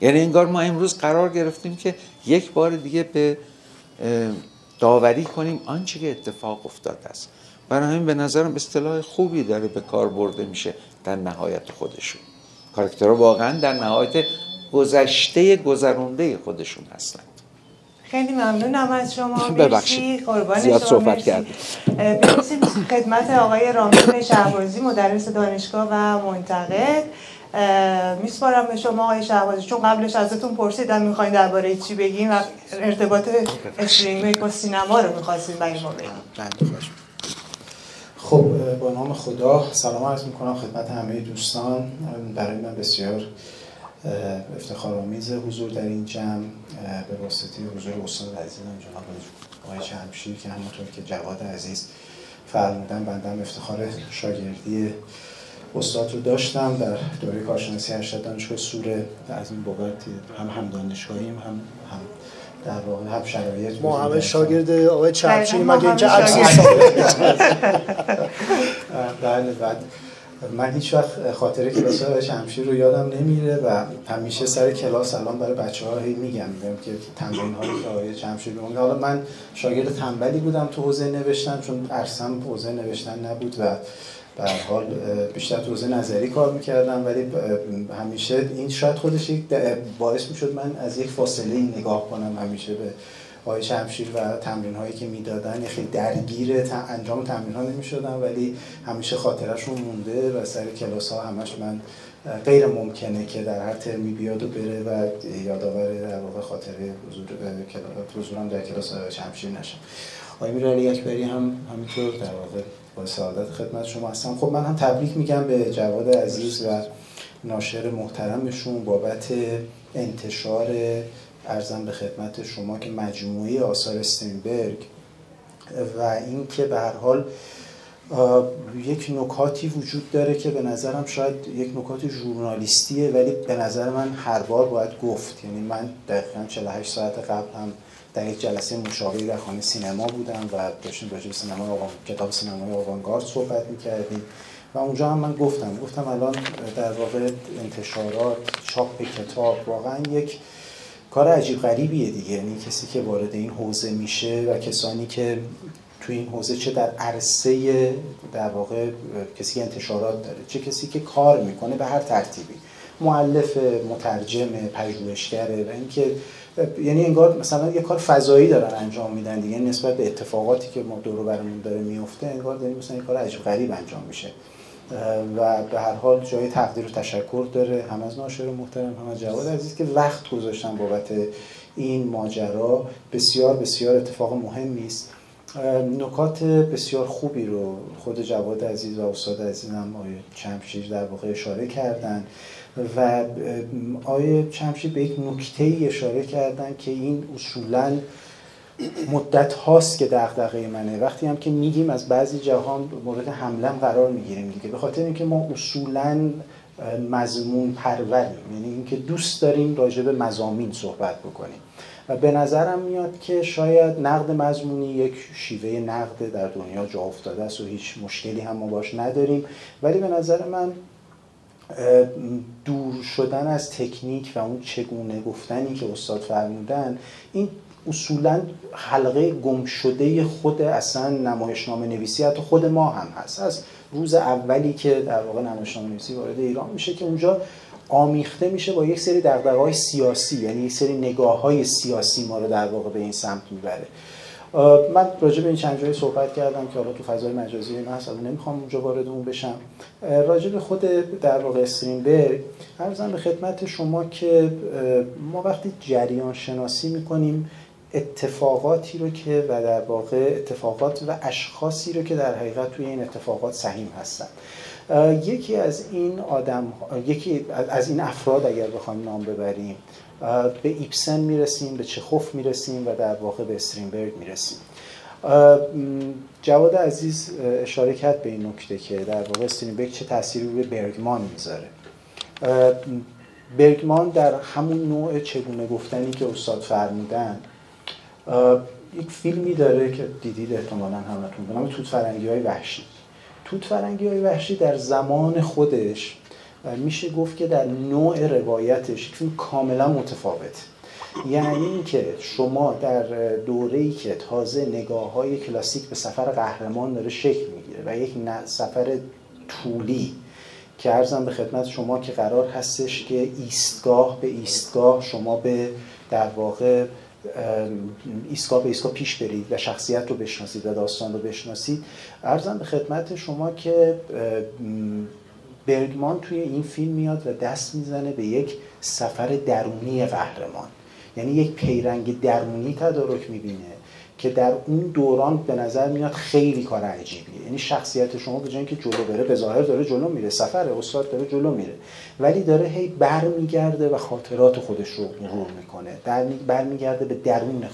B: یعنی انگار ما امروز قرار گرفتیم که یک بار دیگه به داوری کنیم آنچه که اتفاق افتاده است. برای همین به نظرم اصطلاح خوبی داره به کار برده میشه در نهایت خودشون. کاراکترها واقعا در نهایت گذشته گذرونده خودشون هستند.
E: خیلی ممنونم از شما.
B: ببخشید
E: قربان
B: زیاد
E: شما.
B: صحبت کردیم.
E: برسیم خدمت آقای رامین شهبازی مدرس دانشگاه و منتقد. میسپارم به شما آقای شهبازی، چون قبلش ازتون پرسیدم میخواین درباره چی بگین و ارتباط استرینبرگ با سینما رو میخواستین برای ما بگین.
C: خب با نام خدا سلام عرض میکنم خدمت همه دوستان. برای من بسیار افتخارآمیز حضور در این جمع به واسطه حضور استاد عزیزم جناب آقای شمشیر که همونطور که جواد عزیز فرمودن بنده هم افتخار شاگردی استاد رو داشتم در دوره کارشناسی ارشد دانشگاه سوره. از این بابت هم دانشگاهیم هم در واقع هم شرایط
A: ما همه شاگرد آقای چمشیر مگه اینکه
C: بله. بعد من هیچ وقت خاطره کلاس آقای شمشیر رو یادم نمیره و همیشه سر کلاس الان برای بچه‌ها میگم که تمرین هایی که آقای شمشیر میگن. حالا من شاگرد تنبلی بودم تو حوزه نوشتن، چون ارسم حوزه نوشتن نبود و به هر حال بیشتر تو حوزه نظری کار می‌کردم، ولی همیشه این شاید خودش باعث می‌شد من از یک فاصله نگاه کنم همیشه به آقای شمشیر و تمرین‌هایی که میدادن. خیلی درگیر انجام تمرین‌ها نمی‌شدم، ولی همیشه خاطرشون مونده و سر کلاس‌ها همش من غیر ممکنه که در هر ترمی بیاد و بره و یادآور در واقع خاطره حضورم در کلاس آقای شمشیر نشم. آقای میرعلی اکبری هم همینطور در واقع با سعادت خدمت شما هستم. خب من هم تبریک میگم به جواد عزیز و ناشر محترمشون بابت انتشار ارزم به خدمت شما که مجموعه آثار استرینبرگ و این که به هر حال یک نکاتی وجود داره که به نظرم شاید یک نکات ژورنالیستیه، ولی به نظر من هر بار باید گفت. یعنی من دقیقاً 48 ساعت قبل هم در یک جلسه مشاوره در خانه سینما بودم و داشتیم راجع به کتاب سینمای آوانگارد صحبت می‌کردیم و اونجا هم من گفتم الان در واقع انتشارات، چاپ کتاب واقعا یک کار عجیب غریبیه دیگه. یعنی کسی که وارد این حوزه میشه و کسانی که توی این حوزه چه در عرصه در واقع کسی که انتشارات داره، چه کسی که کار میکنه به هر ترتیبی، مؤلف، مترجم، پژوهشگره و اینکه یعنی انگار مثلا یه کار فضایی دارن انجام میدن دیگه، نسبت به اتفاقاتی که ما دور و برمون داره میفته انگار داریم مثلا یه کار عجیب غریب انجام میشه و به هر حال جای تقدیر و تشکر داره، هم از ناشر محترم هم از جواد عزیز که وقت گذاشتن بابت این ماجرا. بسیار بسیار اتفاق مهمی است. نکات بسیار خوبی رو خود جواد عزیز و استاد عزیزم آقای چمشیر در واقع اشاره کردن و آقای چمشیر به یک نکته‌ای اشاره کردن که این اصولاً مدت هاست که دغدغه منه. وقتی هم که میگیم از بعضی جهان مورد حمله قرار میگیریم دیگه، به خاطر اینکه ما اصولاً مضمون پروریم، یعنی اینکه دوست داریم راجع به مضامین صحبت بکنیم و به نظرم میاد که شاید نقد مضمونی یک شیوه نقد در دنیا جا افتاده است و هیچ مشکلی هم ما باش نداریم، ولی به نظر من دور شدن از تکنیک و اون چگونه گفتنی که استاد فرمودن، این اصولاً حلقه گم شده خود اصلا نمایشنامه نویسی حتی خود ما هم هست. از روز اولی که در واقع نمایشنامه نویسی وارد ایران میشه که اونجا آمیخته میشه با یک سری دغدغه‌های سیاسی، یعنی یک سری نگاه‌های سیاسی ما رو در واقع به این سمت میبره. من راجع به این چند جایی صحبت کردم که حالا تو فضای مجازی مثلا نمیخوام اونجا وارد اون بشم. راجع به خود در واقع استرینبرگ عرضم به خدمت شما که ما وقتی جریان شناسی میکنیم اتفاقاتی رو که و در واقع اتفاقات و اشخاصی رو که در حقیقت توی این اتفاقات سهیم هستن، یکی از این افراد اگر بخوایم نام ببریم به ایبسن میرسیم، به چخوف میرسیم و در واقع به استرینبرگ میرسیم. جواد عزیز اشاره کرد به این نکته که در واقع استرینبرگ چه تأثیری روی برگمان میذاره. برگمان در همون نوع چگونه گفتنی که استاد فرمودن یک فیلمی داره که دیدید احتمالاً همتون، به نام توت فرنگی‌های وحشی. توت فرنگی‌های وحشی در زمان خودش میشه گفت که در نوع روایتش فیلم کاملا متفاوت. یعنی اینکه شما در دوره‌ای که تازه نگاه‌های کلاسیک به سفر قهرمان داره شکل میگیره و یک سفر طولی که عرضم به خدمت شما که قرار هستش که ایستگاه به ایستگاه شما به در واقع ایستگاه به ایستگاه پیش برید و شخصیت رو بشناسید و داستان رو بشناسید، عرضم به خدمت شما که برگمان توی این فیلم میاد و دست میزنه به یک سفر درونی قهرمان، یعنی یک پیرنگ درونی تدارک میبینه که در اون دوران به نظر میاد خیلی کار عجیبیه. یعنی شخصیت شما به جای اینکه جلو بره، به ظاهر داره جلو میره، سفر استاد داره جلو میره، ولی داره هی برمیگرده و خاطرات خودش رو مرور میکنه، برمیگرده به درون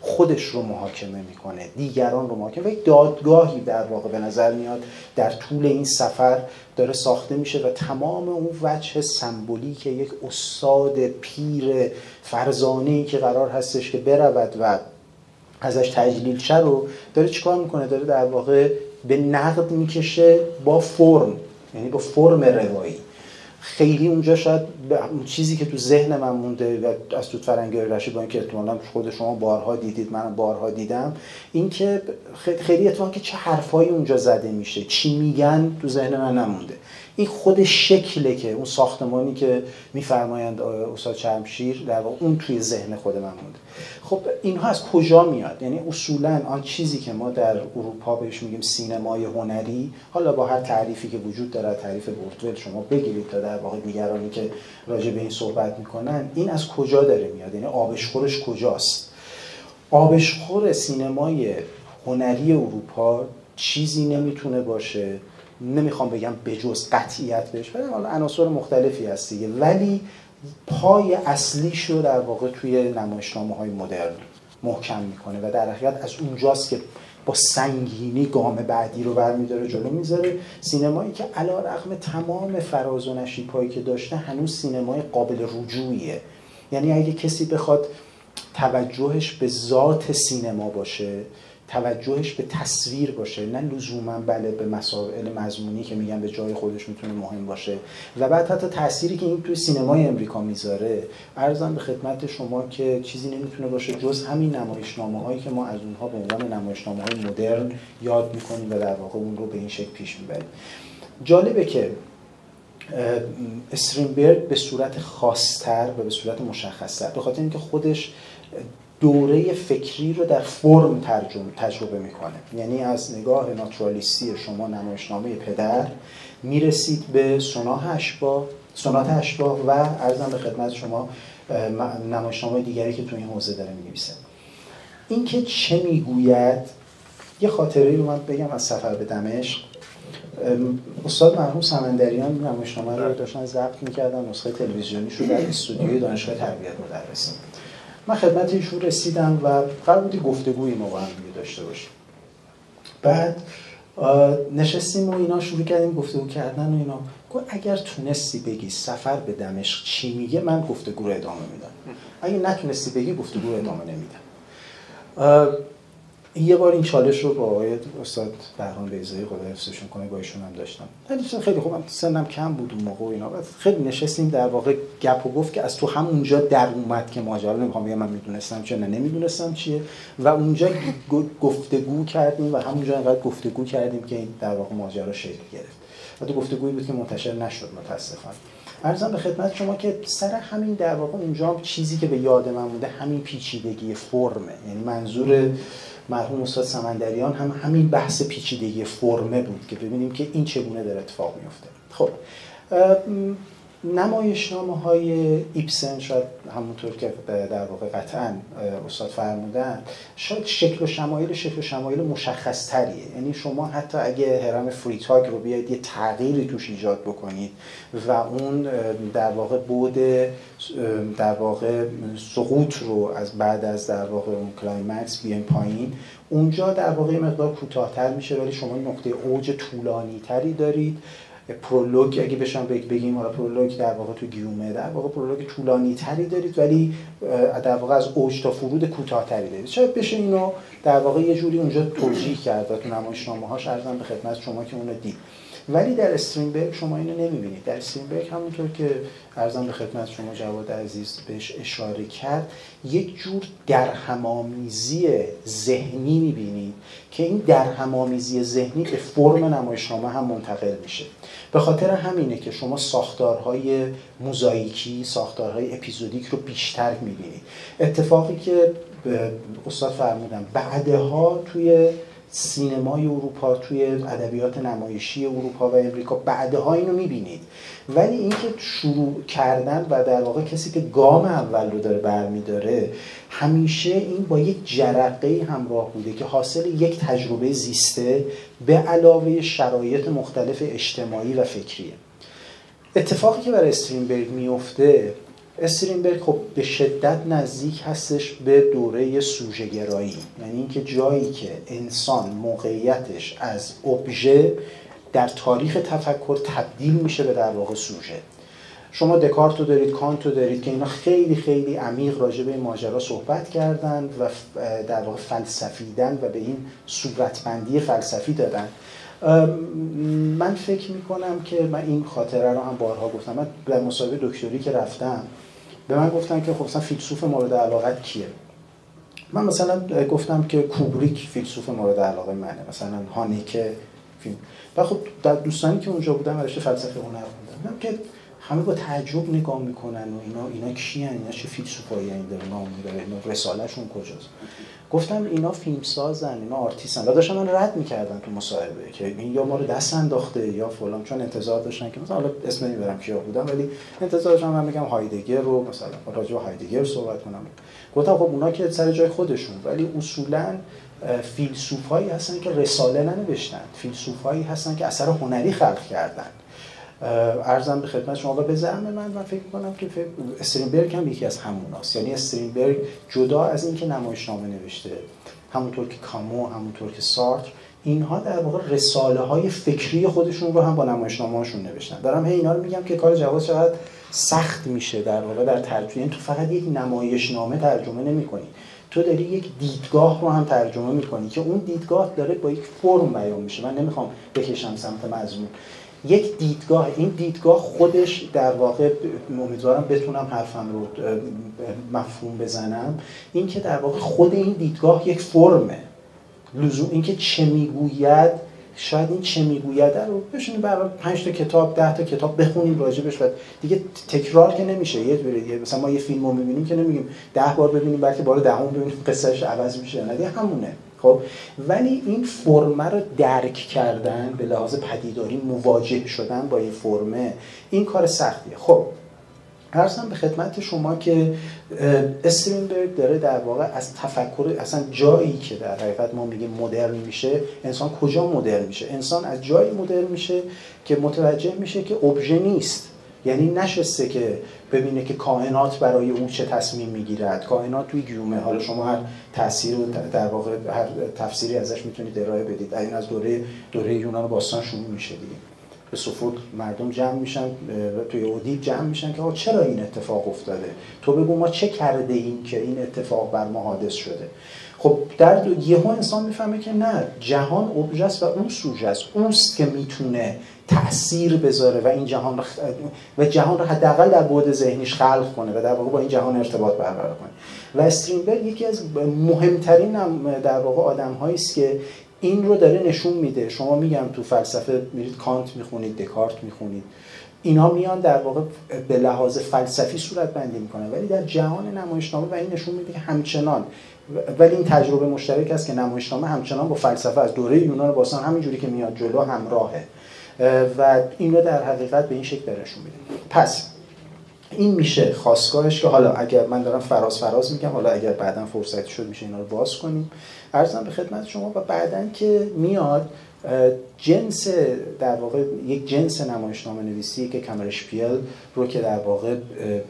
C: خودش رو محاکمه میکنه، دیگران رو محاکمه و یک دادگاهی در واقع به نظر میاد در طول این سفر داره ساخته میشه و تمام اون وجه سمبولیک یک استاد پیر فرزانه‌ای که قرار هستش که برود و ازش تجلیل شه رو داره چیکار میکنه؟ داره در واقع به نقد میکشه با فرم، یعنی با فرم روایی. خیلی اونجا شاید اون چیزی که تو ذهن من مونده و از توت فرنگی‌های وحشی با اینکه احتمالاً خود شما بارها دیدید، منم بارها دیدم، این که خیلی اتفاقا که چه حرفایی اونجا زده میشه، چی میگن تو ذهن من نمونده. این خود شکله که اون ساختمانی که میفرمایند استاد چمشیر در واقع اون توی ذهن خود من مونده. خب اینها از کجا میاد؟ یعنی اصولاً آن چیزی که ما در اروپا بهش میگیم سینمای هنری، حالا با هر تعریفی که وجود داره، تعریف بورتول شما بگیرید تا در واقع دیگرانی که راجع به این صحبت میکنن، این از کجا داره میاد؟ یعنی آبشخورش کجاست؟ آبشخور سینمای هنری اروپا چیزی نمیتونه باشه، نمیخوام بگم بجز قطعیت بهش، ولی حالا عناصر مختلفی هست دیگه، ولی پای اصلیش رو در واقع توی نمایشنامه‌های مدرن محکم میکنه و در حقیقت از اونجاست که با سنگینی گام بعدی رو برمیداره جلو میذاره. سینمایی که علیرغم تمام فراز و نشیب‌هایی که داشته هنوز سینمای قابل رجوعیه. یعنی اگه کسی بخواد توجهش به ذات سینما باشه، توجهش به تصویر باشه، نه لزوما بله به مسائل مضمونی که میگن به جای خودش میتونه مهم باشه، و بعد حتی تأثیری که این توی سینمای امریکا میذاره، عرضم به خدمت شما که چیزی نمیتونه باشه جز همین نمایشنامه‌هایی که ما از اونها به عنوان نمایشنامه‌های مدرن یاد میکنیم و در واقع اون رو به این شکل پیش میبریم. جالبه که استرینبرگ به صورت خاص‌تر و به صورت مشخص‌تر، به خاطر اینکه خودش دوره فکری رو در فرم تجربه میکنه. یعنی از نگاه ناتورالیستی شما نمایشنامه پدر میرسید به سونات اشباح و عرضم به خدمت شما نمایشنامه دیگری که تو این حوزه داره می‌نویسه. این که چه میگوید، یه خاطره‌ای رو من بگم از سفر به دمشق. استاد مرحوم سمندریان نمایشنامه رو داشتن ضبط می‌کردن، نسخه تلویزیونیش رو در استودیوی دانشگاه تربیت مدرسین. من خدمت ایشون رسیدم و قرار بود گفتگویی ما با هم داشته باشیم. بعد نشستیم و اینا شروع کردیم گفتگو کردن و اینا. گفت اگر تونستی بگی سفر به دمشق چی میگه، من گفتگو رو ادامه میدم. اگه نتونستی بگی گفتگو رو ادامه نمیدم. یه بار این چالش رو با آقای استاد بهرام بیضایی خدا حفظشون کنه با ایشون هم داشتم. خیلی خوبم، سنم کم بود اون موقع و اینا. بعد خیلی نشستیم در واقع گپ و گفت که از تو همونجا در اومد که ماجرا نمیخوام بگم من میدونستم چیه، نه نمیدونستم چیه، و اونجا گفتگو کردیم و همونجا انقدر گفتگو کردیم که این در واقع ماجرا شکل گرفت. و گفتگویی بود که منتشر نشد متاسفانه. عرضم به خدمت شما که سر همین در واقع اونجا چیزی که به یاد من مونده همین پیچیدگی فرمه. یعنی منظور مرحوم استاد سمندریان هم همین بحث پیچیدگی فرمه بود که ببینیم که این چگونه در اتفاق میفته. خب نمایشنامه‌های ایبسن شاید همونطور که در واقع قطعاً استاد فرمودن، شاید شکل و شمایل مشخص تریه. یعنی شما حتی اگه هرم فریتاگ رو بیاید یه تغییری توش ایجاد بکنید و اون در واقع بعد در واقع سقوط رو از بعد از در واقع اون کلایمکس بیاین پایین، اونجا در واقع مقدار کوتاه‌تر میشه، ولی شما نقطه اوج طولانی تری دارید. پرولوگ اگه بشم بگیم، حالا پرولوگ در واقع تو گیومه در واقع پرولوگ طولانی تری دارید ولی در واقع از اوج تا فرود کوتاه‌تری دارید. شاید بشه اینو در واقع یه جوری اونجا توجیه کرد و تو نمایشنامه‌هاش عرضم به خدمت شما که اونو دید. ولی در استرینبرگ شما اینو نمی‌بینید. در استرینبرگ همونطور که عرضم به خدمت شما جواد عزیز بهش اشاره کرد، یک جور درهم‌آمیزی ذهنی می‌بینید که این درهم‌آمیزی ذهنی به فرم نمایشنامه هم منتقل میشه. به خاطر همینه که شما ساختارهای موزاییکی، ساختارهای اپیزودیک رو بیشتر می‌بینید. اتفاقی که استاد فرمودن بعدها توی سینمای اروپا، توی ادبیات نمایشی اروپا و امریکا بعدها اینو می‌بینید. ولی اینکه شروع کردن و در واقع کسی که گام اول رو داره برمی‌داره، همیشه این با یک جرقه‌ای همراه بوده که حاصل یک تجربه زیسته به علاوه شرایط مختلف اجتماعی و فکریه. اتفاقی که برای استرینبرگ میفته، استرینبرگ خب به شدت نزدیک هستش به دوره سوژه گرایی، یعنی اینکه جایی که انسان موقعیتش از ابژه در تاریخ تفکر تبدیل میشه به در واقع سوژه. شما دکارت رو دارید، کانت رو دارید که اینا خیلی خیلی عمیق راجع به این ماجرا صحبت کردن و در واقع فلسفیدن و به این صورتبندی فلسفی دادن. من فکر میکنم که من این خاطره رو هم بارها گفتم. من در مصاحبه دکتری که رفتم به من گفتن که خب مثلا فیلسوف مورد علاقت کیه؟ من مثلا گفتم که کوبریک فیلسوف مورد علاقه منه، مثلا هانیکه فیلم. و خب در دوستانی که اونجا بودن رشته فلسفه هنر خوندن که همه با تعجب نگاه میکنن و اینا کیان، اینا چه فیلسوفایی این داره نام میبره، اینا رساله‌شون کجاست؟ گفتم اینا فیلمسازن، اینا آرتیستن. و داشتن من رد میکردن تو مصاحبه که این یا ما رو دست انداخته یا فلان، چون انتظار داشتن که مثلا حالا اسم نمیبرم کیا بودن ولی انتظار داشتن من بگم هایدگر رو مثلا راجع به هایدگر صحبت کنم. گفتم خب اونا که سر جای خودشون، ولی اصولاً فیلسوفایی هستن که رساله ننوشتن، فیلسوفایی هستن که اثر هنری خلق کردن. عرضم به خدمت شما و به زعم من فکر می‌کنم که استرینبرگ هم یکی از هموناست. یعنی استرینبرگ جدا از اینکه نمایشنامه نوشته، همونطور که کامو، همونطور که سارتر، اینها در واقع رساله‌های فکری خودشون رو هم با نمایشنامه‌هاشون نوشتن. دارم اینا رو میگم که کار جواد چقدر سخت میشه در واقع در ترجمه. تو فقط یک نمایشنامه ترجمه نمی‌کنی، تو داری یک دیدگاه رو هم ترجمه می‌کنی که اون دیدگاه داره با یک فرم بیان میشه. من نمی‌خوام بکشم سمت مضمون. یک دیدگاه، این دیدگاه خودش در واقع امیدوارم بتونم حرفم رو مفهوم بزنم، این که در واقع خود این دیدگاه یک فرمه. لزوم این که چه میگوید شاید این چه میگویده رو بشینیم برای 5 تا کتاب 10 تا کتاب بخونیم راجبش و دیگه تکرار که نمیشه. یه جوری دیگه مثلا ما یه فیلمو میبینیم که نمیگیم 10 بار ببینیم بلکه بار 10م ببینیم قصهش عوض میشه، نه دیگه همونه. خب ولی این فرمه رو درک کردن به لحاظ پدیداری، مواجه شدن با این فرمه، این کار سختیه. خب عرضم به خدمت شما که استرینبرگ داره در واقع از تفکر اصلا جایی که در حقیقت ما میگیم مدرن میشه، انسان کجا مدرن میشه؟ انسان از جایی مدرن میشه که متوجه میشه که ابژه نیست. یعنی نشسته که ببینه که کائنات برای اون چه تصمیم میگیرد، کائنات توی گیومه. حالا شما هر تأثیر و در واقع هر تفسیری ازش میتونید ارائه بدید. این از دوره یونان باستان شروع میشه دیگه. به سفود مردم جمع میشن، توی اودیب جمع میشن که چرا این اتفاق افتاده، تو بگو ما چه کرده ایم که این اتفاق بر ما حادث شده. خب در یهو انسان میفهمه که نه، جهان ابژه است و اون سوژه است، اوست که میتونه تأثیر بذاره و این جهان رو حداقل در بعد ذهنیش خلق کنه و در واقع با این جهان ارتباط برقرار کنه. و استرینبرگ یکی از مهمترین در واقع آدم‌هایی است که این رو داره نشون میده. شما میگم تو فلسفه میرید کانت میخونید، دکارت میخونید، اینا میان در واقع به لحاظ فلسفی صورت بندی میکنن، ولی در جهان نمایشنامه و این نشون میده که همچنان، ولی این تجربه مشترک است که نمایشنامه همچنان با فلسفه از دوره یونان باستان همینجوری که میاد جلو همراهه و این رو در حقیقت به این شکل داره نشون میده. پس این میشه خاستگاهش که حالا اگر من دارم فراز میگم، حالا اگر بعداً فرصتی شد میشه اینا رو باز کنیم. عرضم به خدمت شما و بعداً که میاد جنس در واقع یک جنس نمایشنامه نویسی که کامرشپیل رو که در واقع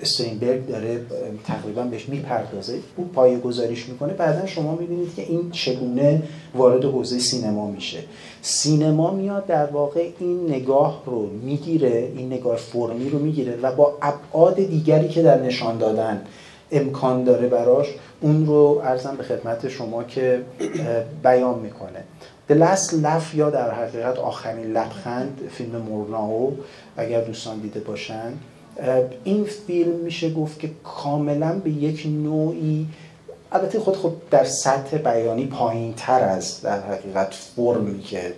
C: استرینبرگ داره تقریبا بهش میپردازه، او پایه‌گذاریش میکنه. بعداً شما میبینید که این چگونه وارد حوزه سینما میشه. سینما میاد در واقع این نگاه رو میگیره، این نگاه فرمی رو میگیره و با ابعاد دیگری که در نشان دادن امکان داره براش، اون رو عرضم به خدمت شما که بیان میکنه. The Last Laugh یا در حقیقت آخرین لبخند، فیلم مورناو اگر دوستان دیده باشن، این فیلم میشه گفت که کاملا به یک نوعی، البته خب در سطح بیانی پایین تر از در حقیقت فرمی که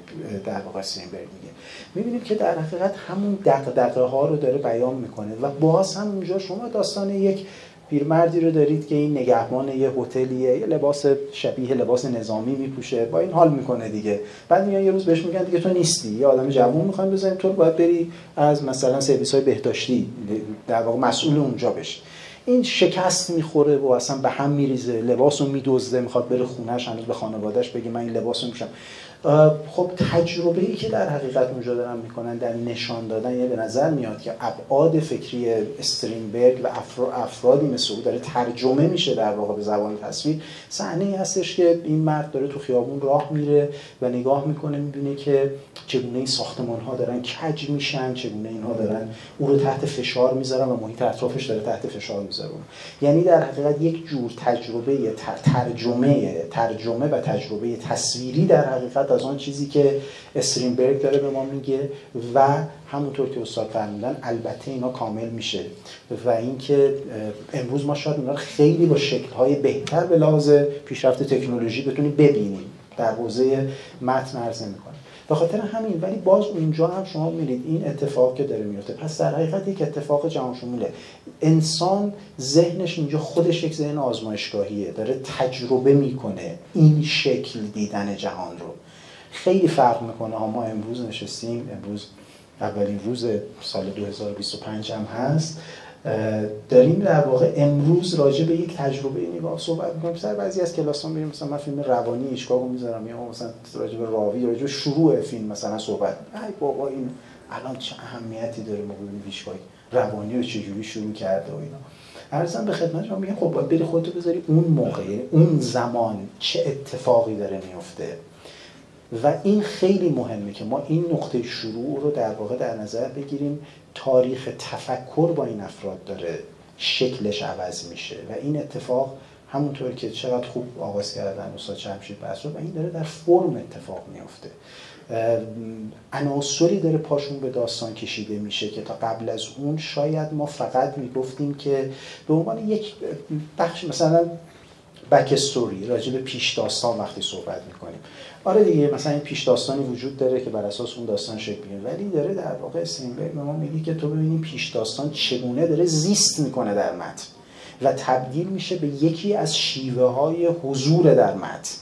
C: در واقع استرینبرگ میگه، میبینید که در حقیقت همون دغدغه ها رو داره بیان میکنه و باز هم اونجا شما داستان یک پیرمردی رو دارید که این نگهبان یه هتلیه، یه لباس شبیه لباس نظامی میپوشه، با این حال میکنه دیگه. بعد میان یه روز بهش میگن دیگه تو نیستی، یه آدم جوون میخوان بزنیم، تو باید بری از مثلا سرویس‌های بهداشتی در واقع مسئول اونجا بشی. این شکست میخوره و اصلا به هم میریزه، لباسو میدزده، میخواد بره خونه‌اش، هنوز به خانواده‌اش بگه من این لباسو میشم. خب تجربه‌ای که در حقیقت اونجا دارن میکنن در نشان دادن، یه به نظر میاد که ابعاد فکری استرینبرگ و افرادی مثل او داره ترجمه میشه در واقع به زبان تصویر. صحنه‌ای هستش که این مرد داره تو خیابون راه میره و نگاه میکنه، میبینه که چگونه این ساختمان‌ها دارن کج میشن، چگونه اینها دارن او رو تحت فشار میذارن و محیط اطرافش داره تحت فشار میذاره. یعنی در حقیقت یک جور تجربه ترجمه و تجربه تصویری در حقیقت از آن چیزی که استرینبرگ داره به ما میگه و همونطور که استاد فرمودن البته اینا کامل میشه و اینکه امروز ما شاید اونا رو خیلی با شکل‌های بهتر به لحاظ پیشرفت تکنولوژی بتونیم ببینیم، در حوزه متن عرض می‌کنه. به خاطر همین ولی باز اونجا هم شما می‌بینید این اتفاق که داره میفته. پس در حقیقت یک اتفاق جهان شموله. انسان ذهنش اینجا خودش یک ذهن آزمایشگاهیه، داره تجربه میکنه این شکل دیدن جهان رو. خیلی فرق میکنه ها. ما امروز نشستیم، امروز اولین روز سال 2025 هم هست، داریم در واقع امروز راجع به یک تجربه نگاه صحبت می‌کنیم. سر بعضی از کلاس‌ها می‌ریم مثلا من فیلم روانی ایشکاگو می‌ذارم یا مثلا راجع به راوی، راجع به شروع فیلم مثلا صحبت می‌کنیم. ای بابا این الان چه اهمیتی داره ما ببینیم ایشکاگو روانی رو چجوری شروع کرده و اینا. عرضم به خدمت شما میگم خب باید بری خودتو بذاری اون موقع، یعنی اون زمان چه اتفاقی داره میفته و این خیلی مهمه که ما این نقطه شروع رو در واقع در نظر بگیریم. تاریخ تفکر با این افراد داره شکلش عوض میشه و این اتفاق همونطور که چقدر خوب آغاز کردن استاد شمشیر بسرو و این داره در فرم اتفاق میفته. عناصری داره پاشون به داستان کشیده میشه که تا قبل از اون شاید ما فقط میگفتیم که به عنوان یک بخش مثلا بک استوری، راجع به پیش داستان وقتی صحبت میکنیم. آره دیگه، مثلا این پیش داستانی وجود داره که بر اساس اون داستان شکل میگیره، ولی داره در واقع استرینبرگ به ما میگه که تو ببینید پیش داستان چگونه داره زیست میکنه در متن و تبدیل میشه به یکی از شیوه های حضور در متن.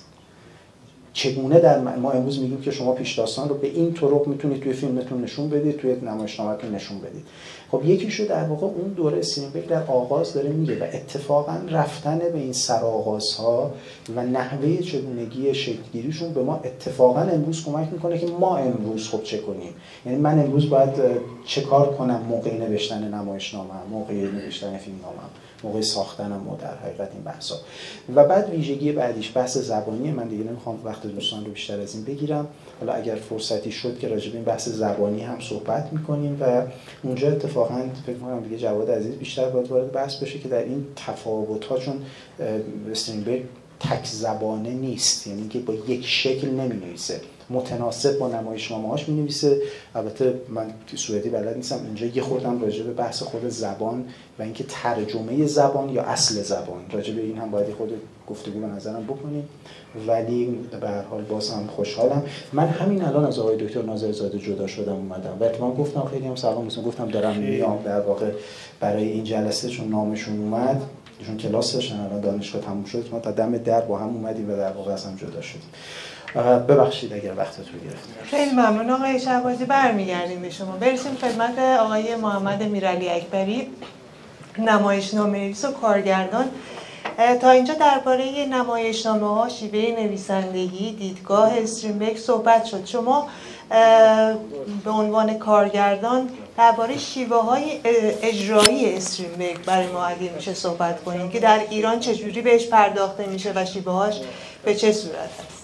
C: چگونه در ما امروز میگیم که شما پیش داستان رو به این طرق میتونید توی فیلمتون نشون بدید، توی نمایشنامه‌تون نشون بدید. خب یکیشو در واقع اون دوره استرینبرگ در آغاز داره میگه و اتفاقا رفتن به این سرآغازها و نحوه چگونگی شکل‌گیریشون به ما اتفاقا امروز کمک میکنه که ما امروز خب چه کنیم. یعنی من امروز باید چه کار کنم موقع نوشتن نمایشنامه، موقع نوشتن فیلمنامه، موقع ساختنم و در حقیقت این بحثا. و بعد ویژگی بعدیش بحث زبانی. من دیگه نمیخوام وقت دوستان رو بیشتر از این بگیرم. حالا اگر فرصتی شد که راجع به این بحث زبانی هم صحبت میکنیم و اونجا اتفاقا فکر می‌کنم دیگه جواد عزیز بیشتر باید وارد بحث بشه که در این تفاوت‌ها، چون استرینبرگ تک زبانه نیست، یعنی که با یک شکل نمی‌نویسه، متناسب با نمایشنامه‌هاش می‌نویسه. البته من سوئدی بلد نیستم، اینجا یه خوردم راجع به بحث خود زبان و اینکه ترجمه زبان یا اصل زبان، راجع به این هم باید خود گفتگو به نظرم بکنیم. ولی به هر حال باز هم خوشحالم. من همین الان از آقای دکتر ناظرزاده جدا شدم اومدم و اتفاقا گفتم خیلی هم سلام مثلا گفتم دارم میام در واقع برای این جلسه، چون نامشون اومد، چون کلاس داشتن الان دانشگاه تموم شد، ما تا دم در با هم اومدیم و در واقع از هم جدا شدیم. ببخشید اگر وقتتون گرفتم.
E: خیلی ممنون آقای شهبازی. برمیگردیم به شما. برسیم خدمت آقای محمد امیرعلی اکبری، نمایشنامه‌نویس و کارگردان. تا اینجا درباره نمایشنامه‌ها، شیوه نویسندگی، دیدگاه استرینبرگ صحبت شد. شما به عنوان کارگردان درباره شیوه‌های اجرایی استرینبرگ برای ما اگه میشه صحبت کنید که در ایران چجوری بهش پرداخته میشه و شیوه‌هاش به چه صورت است؟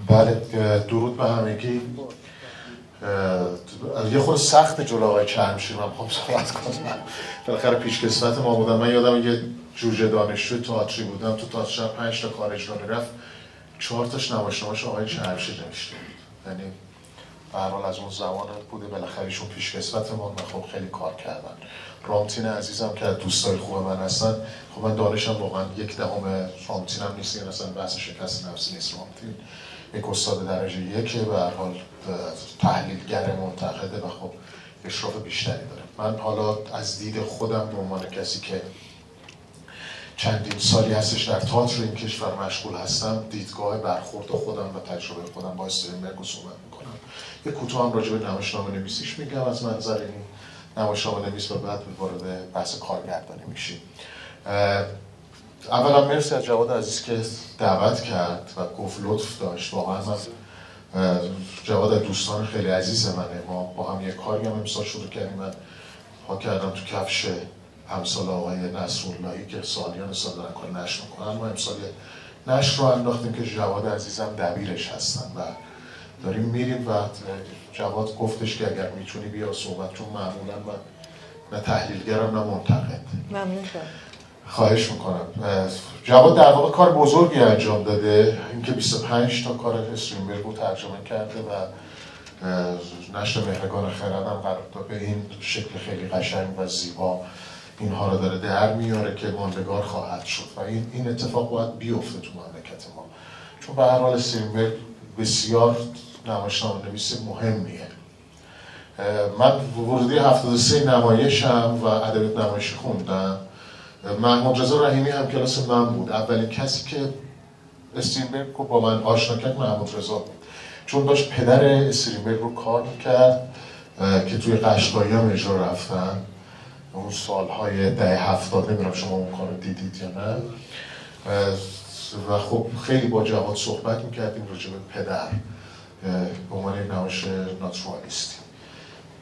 D: بله، درود به همگی. یه خود سخت جلو آقای چرمشیر من میخوام صحبت کنم. بالاخره پیشکسوت ما بودم. من یادم یه جوجه دانشجوی تئاتری بودم، تو تئاتر 5 تا کار اجرا میرفت، 4 تاش نمایشنامه‌اش آقای چرمشیر نوشته بود. یعنی به هر حال از اون زمان بوده، بالاخره ایشون پیشکسوت ما و خب خیلی کار کردن. رامتین عزیزم که دوستای خوب من هستن، خب من دانشم واقعا 1/10 رامتینم نیست، یعنی اصلا بحث شکست نفسی نیست. رامتین یک استاد درجه 1 به هر حال تحلیلگر منتقده و خب اشراف بیشتری داره. من حالا از دید خودم به عنوان کسی که چندین سالی هستش در تئاتر این کشور مشغول هستم، دیدگاه برخورد خودم و تجربه خودم با استرینبرگ رو صحبت میکنم. یه کوتاه هم راجع به نمایشنامه نویسیش میگم از منظر این نمایشنامه نویس و بعد وارد بحث کارگردانی میشیم. اولا مرسی از جواد عزیز که دعوت کرد و گفت لطف داشت. واقعا من جواد دوستان خیلی عزیز منه. ما با هم یک کاری هم امسال شروع کردیم. من پا کردم تو کفش همسال آقای نصراللهی که سالیان سال دارن کار نشر میکنن. ما امسال نشر رو انداختیم که جواد عزیزم دبیرش هستن و داریم میریم و جواد گفتش که اگر میتونی بیا صحبت، چون معمولا من نه تحلیلگرم نه منتقد.
E: ممنون شد.
D: خواهش میکنم. جواد در واقع کار بزرگی انجام داده، اینکه 25 تا کار استرینبرگ رو ترجمه کرده و نشر مهرگان خردم قرار داد به این شکل خیلی قشنگ و زیبا اینها رو داره در میاره که ماندگار خواهد شد و این اتفاق باید بیفته تو مملکت ما، چون به هر حال استرینبرگ بسیار نمایشنامه‌نویس مهمیه. من ورودی 73 نمایشم و ادبیات نمایشی خوندم. محمود رضا رحیمی هم کلاس من بود. اولین کسی که استرینبرگ رو با من آشنا کرد محمود رضا بود، چون داشت پدر استرینبرگ رو کار میکرد که توی قشقایی هم اجرا رفتن اون سالهای 70. نمیدونم شما اون کار رو دیدید یا نه. و خب خیلی با جواد صحبت میکردیم راجع به پدر به عنوان یک نمایش ناتورالیستی.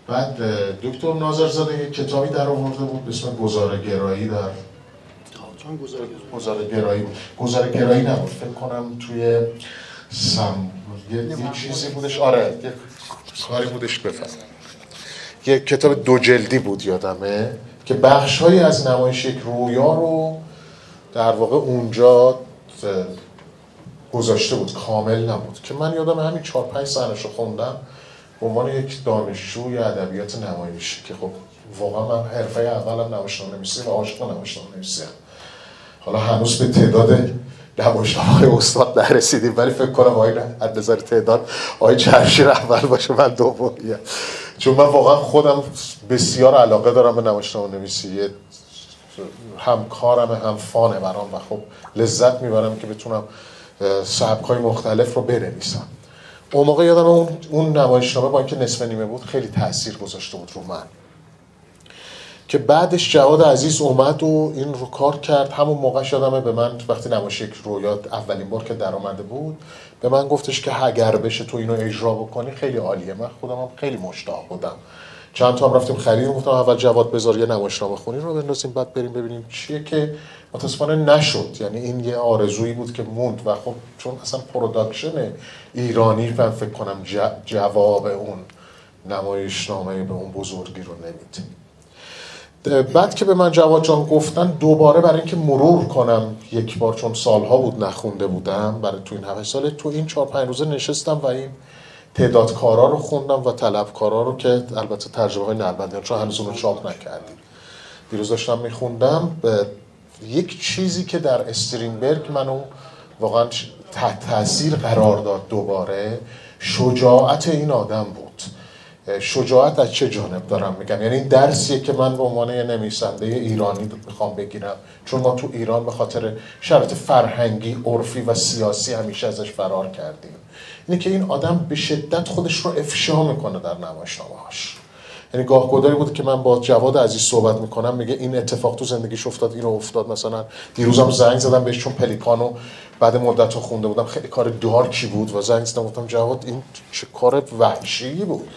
D: بعد دکتر ناظرزاده یک کتابی در آورده بود به اسم گزاره‌گرایی. در گزاره‌گرایی بود، گزاره‌گرایی نبود، فکر کنم توی یه چیزی بودش. آره یه کاری بودش. بفرم یه کتاب 2 جلدی بود یادمه که بخش‌هایی از نمایش یک رویا رو در واقع اونجا گذاشته بود، کامل نبود، که من یادم همین 4-5 صحنه‌اش رو خوندم به عنوان یک دانشجوی ادبیات نمایشی که خب واقعا من حرفه اولم نمایشنامه‌نویسی و عاشق نمایشنامه‌نویسی ام. حالا هنوز به تعداد نمایشنامه‌های استاد نرسیدیم، ولی فکر کنم آقای از نظر تعداد آقای جمشید اول باشه، من دومیم، چون من واقعا خودم بسیار علاقه دارم به نمایشنامه نویسی، همکارم، هم فانه برام و خب لذت میبرم که بتونم سبک‌های مختلف رو بنویسم. اون موقع یادم اون نمایشنامه با اینکه نصف نیمه بود خیلی تأثیر گذاشته بود رو من، که بعدش جواد عزیز اومد و این رو کار کرد. همون موقع یادمه به من وقتی نمایش یک رویا اولین بار که در آمده بود به من گفتش که اگر بشه تو اینو اجرا بکنی خیلی عالیه. من خودم هم خیلی مشتاق بودم، چند تا هم رفتیم خریدیم، گفتم اول جواد بذار یه نمایشنامه خونی رو بندازیم بعد بریم ببینیم چیه، که متاسفانه نشد. یعنی این یه آرزویی بود که موند و خب چون اصلا پروداکشن ایرانی من فکر کنم جواب اون نمایشنامه به اون بزرگی رو نمیده. بعد که به من جواد جان گفتن، دوباره برای اینکه مرور کنم یک بار، چون سالها بود نخونده بودم، برای تو این 7 سال تو این 4-5 روزه نشستم و این تعداد کارا رو خوندم و طلب کارا رو که البته ترجمه های نلبندیان چون هنوز اون رو چاپ نکردیم. دیروز داشتم میخوندم، یک چیزی که در استرینبرگ منو واقعا تحت تاثیر قرار داد دوباره، شجاعت این آدم بود. شجاعت از چه جانب دارم میگم؟ یعنی این درسیه که من به عنوان نویسنده ایرانی میخوام بگیرم، چون ما تو ایران به خاطر شرایط فرهنگی، عرفی و سیاسی همیشه ازش فرار کردیم. اینه که این آدم به شدت خودش رو افشا میکنه در نمایشنامه‌هاش. یعنی گاهگداری بود که من با جواد عزیز صحبت میکنم، میگه این اتفاق تو زندگیش افتاد، اینو افتاد. مثلا دیروزم زنگ زدم بهش چون پلیکانو بعد مدت رو خونده بودم، خیلی کار دارکی بود و زنگ زدم گفتم جواد این چه کار وحشی بود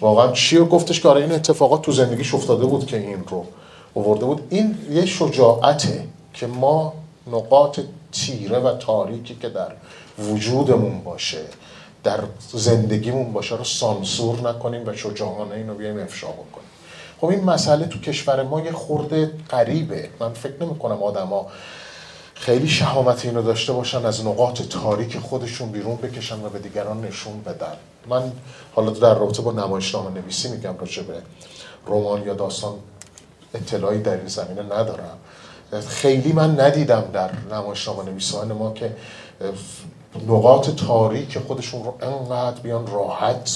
D: واقعا. چی رو گفتش که آره این اتفاقات تو زندگیش افتاده بود که این رو آورده بود. این یه شجاعته که ما نقاط تیره و تاریکی که در وجودمون باشه، در زندگیمون باشه رو سانسور نکنیم و شجاعانه اینو بیایم افشا بکنیم. خب این مسئله تو کشور ما یه خورده غریبه. من فکر نمی کنم آدما خیلی شهامت اینو داشته باشن از نقاط تاریک خودشون بیرون بکشن و به دیگران نشون بدن. من حالا در رابطه با نمایشنامه نویسی میگم، راجع به رمان یا داستان اطلاعی در این زمینه ندارم. خیلی من ندیدم در نمایشنامه نویسان ما که نقاط تاریک خودشون رو انقدر بیان راحت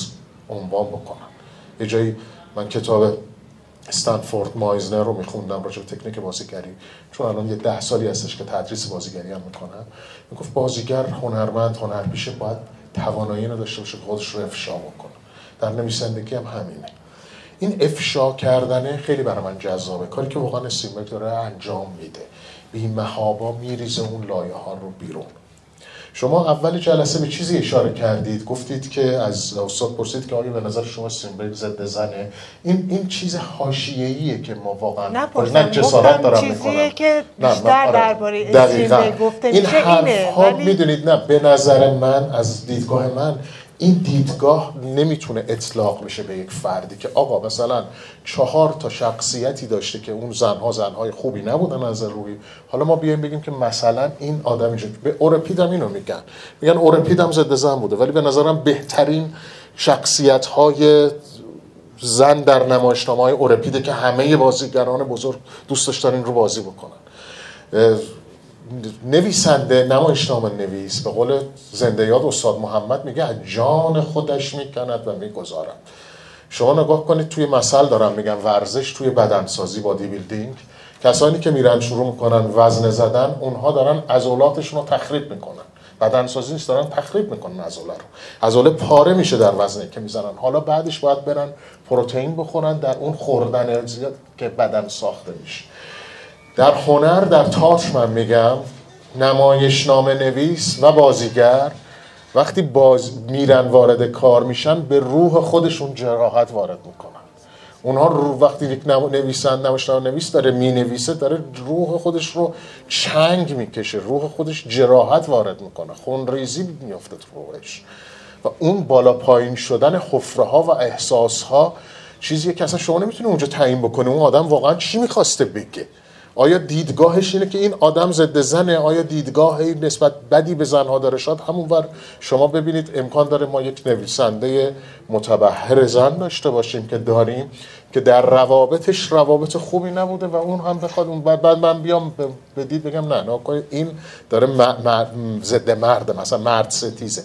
D: عنوان بکنن. یه جایی من کتاب استنفورد مایزنر رو میخوندم راجع به تکنیک بازیگری، چون الان یه 10 سالی هستش که تدریس بازیگری هم میکنم. میگفت بازیگر، هنرمند، هنرپیشه باید توانایی اینو داشته باشه که خودش رو افشا بکنه. در نویسندگی هم همینه. این افشا کردنه خیلی برای من جذابه، کاری که واقعا استرینبرگ داره انجام میده. بی‌محابا میریزه اون لایه ها رو بیرون. شما اول جلسه به چیزی اشاره کردید، گفتید که از استاد پرسید که آیا به نظر شما استرینبرگ ضد زنه؟ این چیز حاشیه‌ایه که ما واقعا نه جسارت دارم میکنم،
E: چیزیه که بیشتر درباره استرینبرگ گفته میشه. این
D: حرف‌ها میدونید، نه به نظر من، از دیدگاه من، این دیدگاه نمیتونه اطلاق بشه به یک فردی که آقا مثلا 4 تا شخصیتی داشته که اون زنهای خوبی نبودن از روی، حالا ما بیایم بگیم که مثلا این آدم اینجوری. به اورپید هم اینو میگن اورپید هم ضد زن بوده، ولی به نظرم بهترین شخصیت‌های زن در نمایشنامه‌های اورپیده که همه بازیگران بزرگ دوست داشتن این رو بازی بکنن. نویسنده، نمایشنامه نویس، به قول زنده یاد استاد محمد میگه از جان خودش میکند و میگذارد. شما نگاه کنید، توی مثل دارم میگن ورزش، توی بدنسازی، بادی بیلدینگ، کسانی که میرن شروع میکنن وزنه زدن، اونها دارن عضلاتشون رو تخریب میکنن. بدنسازی نیست، دارن تخریب میکنن عضله رو. عضله پاره میشه در وزنه که میزنن، حالا بعدش باید برن پروتئین بخورن در اون خوردن زیاد که بدن ساخته میشه. در هنر، در تئاتر من میگم نمایشنامه نویس و بازیگر وقتی میرن وارد کار میشن، به روح خودشون جراحت وارد میکنن. اونها وقتی یک نمایشنامه نویس داره مینویسه، داره روح خودش رو چنگ میکشه، روح خودش جراحت وارد میکنه، خونریزی میفته تو روحش و اون بالا پایین شدن حفره ها و احساس ها چیزیه که اصلا شما نمیتونی اونجا تعیین بکنی اون آدم واقعا چی میخواسته بگه. آیا دیدگاهش اینه که این آدم ضد زنه؟ آیا دیدگاه نسبت بدی به زنها داره؟ شاید همونور شما ببینید امکان داره ما یک نویسنده متبحر زن داشته باشیم که داریم که در روابطش روابط خوبی نبوده و اون هم بخواد اون بعد من بیام بدید بگم نه این داره ضد مرده، مثلا مرد ستیزه.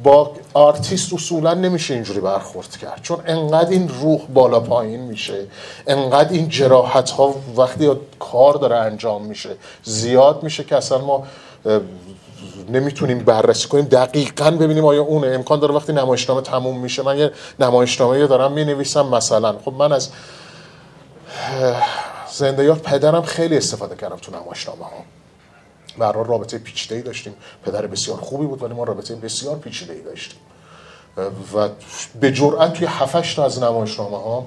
D: با آرتیست اصولا نمیشه اینجوری برخورد کرد، چون انقدر این روح بالا پایین میشه، انقدر این جراحت ها وقتی کار داره انجام میشه زیاد میشه که اصلا ما نمیتونیم بررسی کنیم دقیقاً ببینیم آیا اونه. امکان داره وقتی نمایشنامه تموم میشه، من یه نمایشنامه دارم مینویسم مثلا، خب من از زنده یاد پدرم خیلی استفاده کردم تو نمایشنامه ها. برای رابطه پیچیده‌ای داشتیم، پدر بسیار خوبی بود ولی ما رابطه بسیار پیچیده‌ای داشتیم و به جرئت توی 7-8 تا از نمایشنامه ها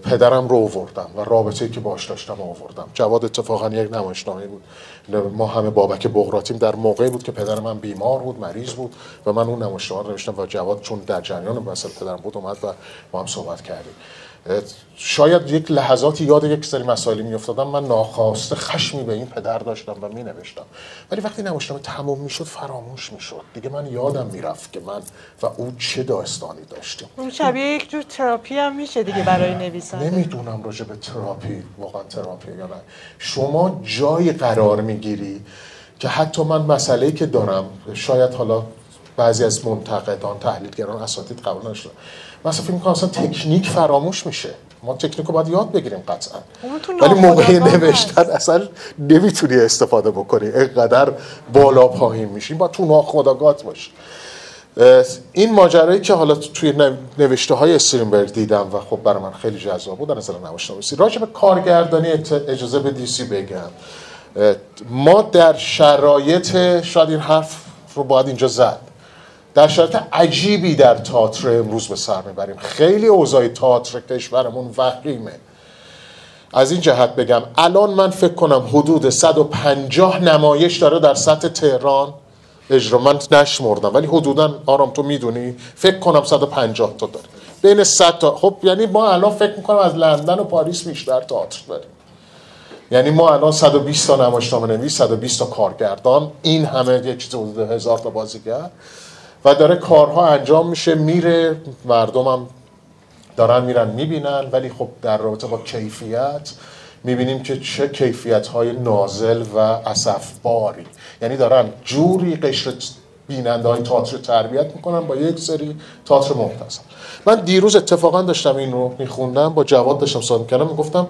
D: پدرم رو آوردم و رابطه‌ای که باهاش داشتم آوردم. جواد اتفاقا یک نمایشنامه بود، ما همه بابک بغراتیم در موقعی بود که پدر من بیمار بود، مریض بود و من اون نمایشنامه رو نوشتم و جواد چون در جریان مسئله پدرم بود اومد و با هم صحبت کردیم. شاید یک لحظاتی یاد یک سری مسائلی میافتادم، من ناخواسته خشمی به این پدر داشتم و می نوشتم، ولی وقتی نوشتم تموم میشد فراموش میشد دیگه. من یادم میرفت که من و او چه داستانی داشتیم.
E: اون شبیه یک جور تراپی هم میشه دیگه برای نویسنده.
D: نمیدونم راجع به تراپی واقعا تراپی یا نه. شما جای قرار میگیری که حتی من مسئله‌ای که دارم، شاید حالا بعضی از منتقدان، تحلیلگران، اساتید قبول نشدن، مثلا فکر می‌کنم اصلا تکنیک فراموش میشه. ما تکنیک رو باید یاد بگیریم قطعا، ولی موقع نوشتن اصلا نمیتونی استفاده بکنی، اینقدر بالا پایین میشی، باید تو ناخودآگاهت باشی. این ماجرایی که حالا توی نوشته های استرینبرگ دیدم و خب برای من خیلی جذاب بود، در نظر نمایشنامه‌نویسی راجع به کارگردانی اجازه بدید سی بگم. ما در شرایط، شاید این حرف رو باید اینجا زد، در شرایط عجیبی در تئاتر امروز به سر میبریم. خیلی اوضاع تئاتر کشورمون وخیمه. از این جهت بگم الان من فکر کنم حدود 150 نمایش داره در سطح تهران اجرا، من نشمردم ولی حدوداً آرام تو میدونی فکر کنم 150 تا داره، بین 100 تا. خب یعنی ما الان فکر میکنم از لندن و پاریس بیشتر تئاتر داریم. یعنی ما الان 120 تا نمایشنامه‌نویس، 120 تا کارگردان، این همه یه چیز حدود 1000 تا بازیگر و داره کارها انجام میشه، میره، مردم هم دارن میرن میبینن. ولی خب در رابطه با کیفیت میبینیم که چه کیفیت‌های نازل و اسفباری، یعنی دارن جوری قشر بیننده‌های تئاتر تربیت میکنن با یک سری تئاتر مختصر. من دیروز اتفاقا داشتم این رو میخوندم، با جواد داشتم صحبت میکردم، میگفتم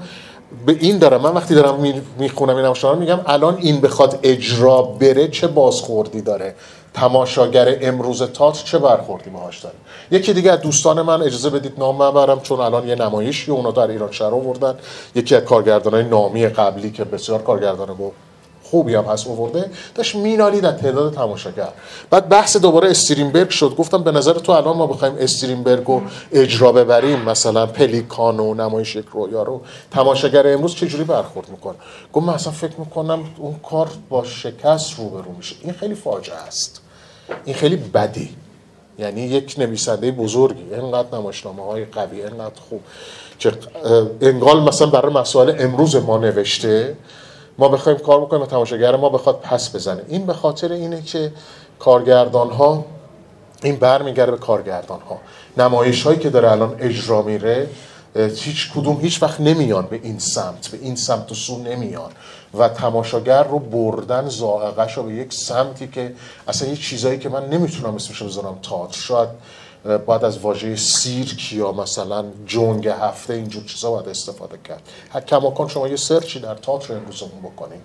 D: به این دارم، من وقتی دارم میخونم این نمایشنامه میگم الان این بخواد اجرا بره چه بازخوردی داره، تماشاگر امروز تئاتر چه برخوردی باهاش داره. یکی دیگه از دوستان من اجازه بدید نام نبرم چون الان یه نمایشی اونا در ایران شهر آوردن، یکی از کارگردانای نامی قبلی که بسیار کارگردان خوبی هم هست آورده، داشت مینالید از تعداد تماشاگر. بعد بحث دوباره استرینبرگ شد، گفتم به نظر تو الان ما بخوایم استرینبرگ رو اجرا ببریم، مثلا پلیکان و نمایش یک رویا رو، تماشاگر امروز چجوری برخورد میکنه؟ گفت من اصلا فکر میکنم اون کار با شکست روبرو میشه. این خیلی فاجعه است، این خیلی بدی. یعنی یک نویسنده بزرگی اینقدر نمایشنامه‌های قوی، اینقدر خوب که انگار مثلا برای مسائل امروز ما نوشته، ما بخوایم کار بکنیم و تماشاگر ما بخواد پس بزنه. این به خاطر اینه که کارگردان ها، این برمیگرده به کارگردان ها، نمایش هایی که داره الان اجرا میره هیچ کدوم هیچ وقت نمیان به این سمت و سو نمیان و تماشاگر رو بردن ذائقه‌ش رو به یک سمتی که اصلا یه چیزایی که من نمیتونم اسمش رو بذارم تئاتر، شاید باید از واژه سیرک یا مثلا جنگ هفته اینجور چیزا باید استفاده کرد. کماکان شما یه سرچی در تئاتر امروزمون بکنید.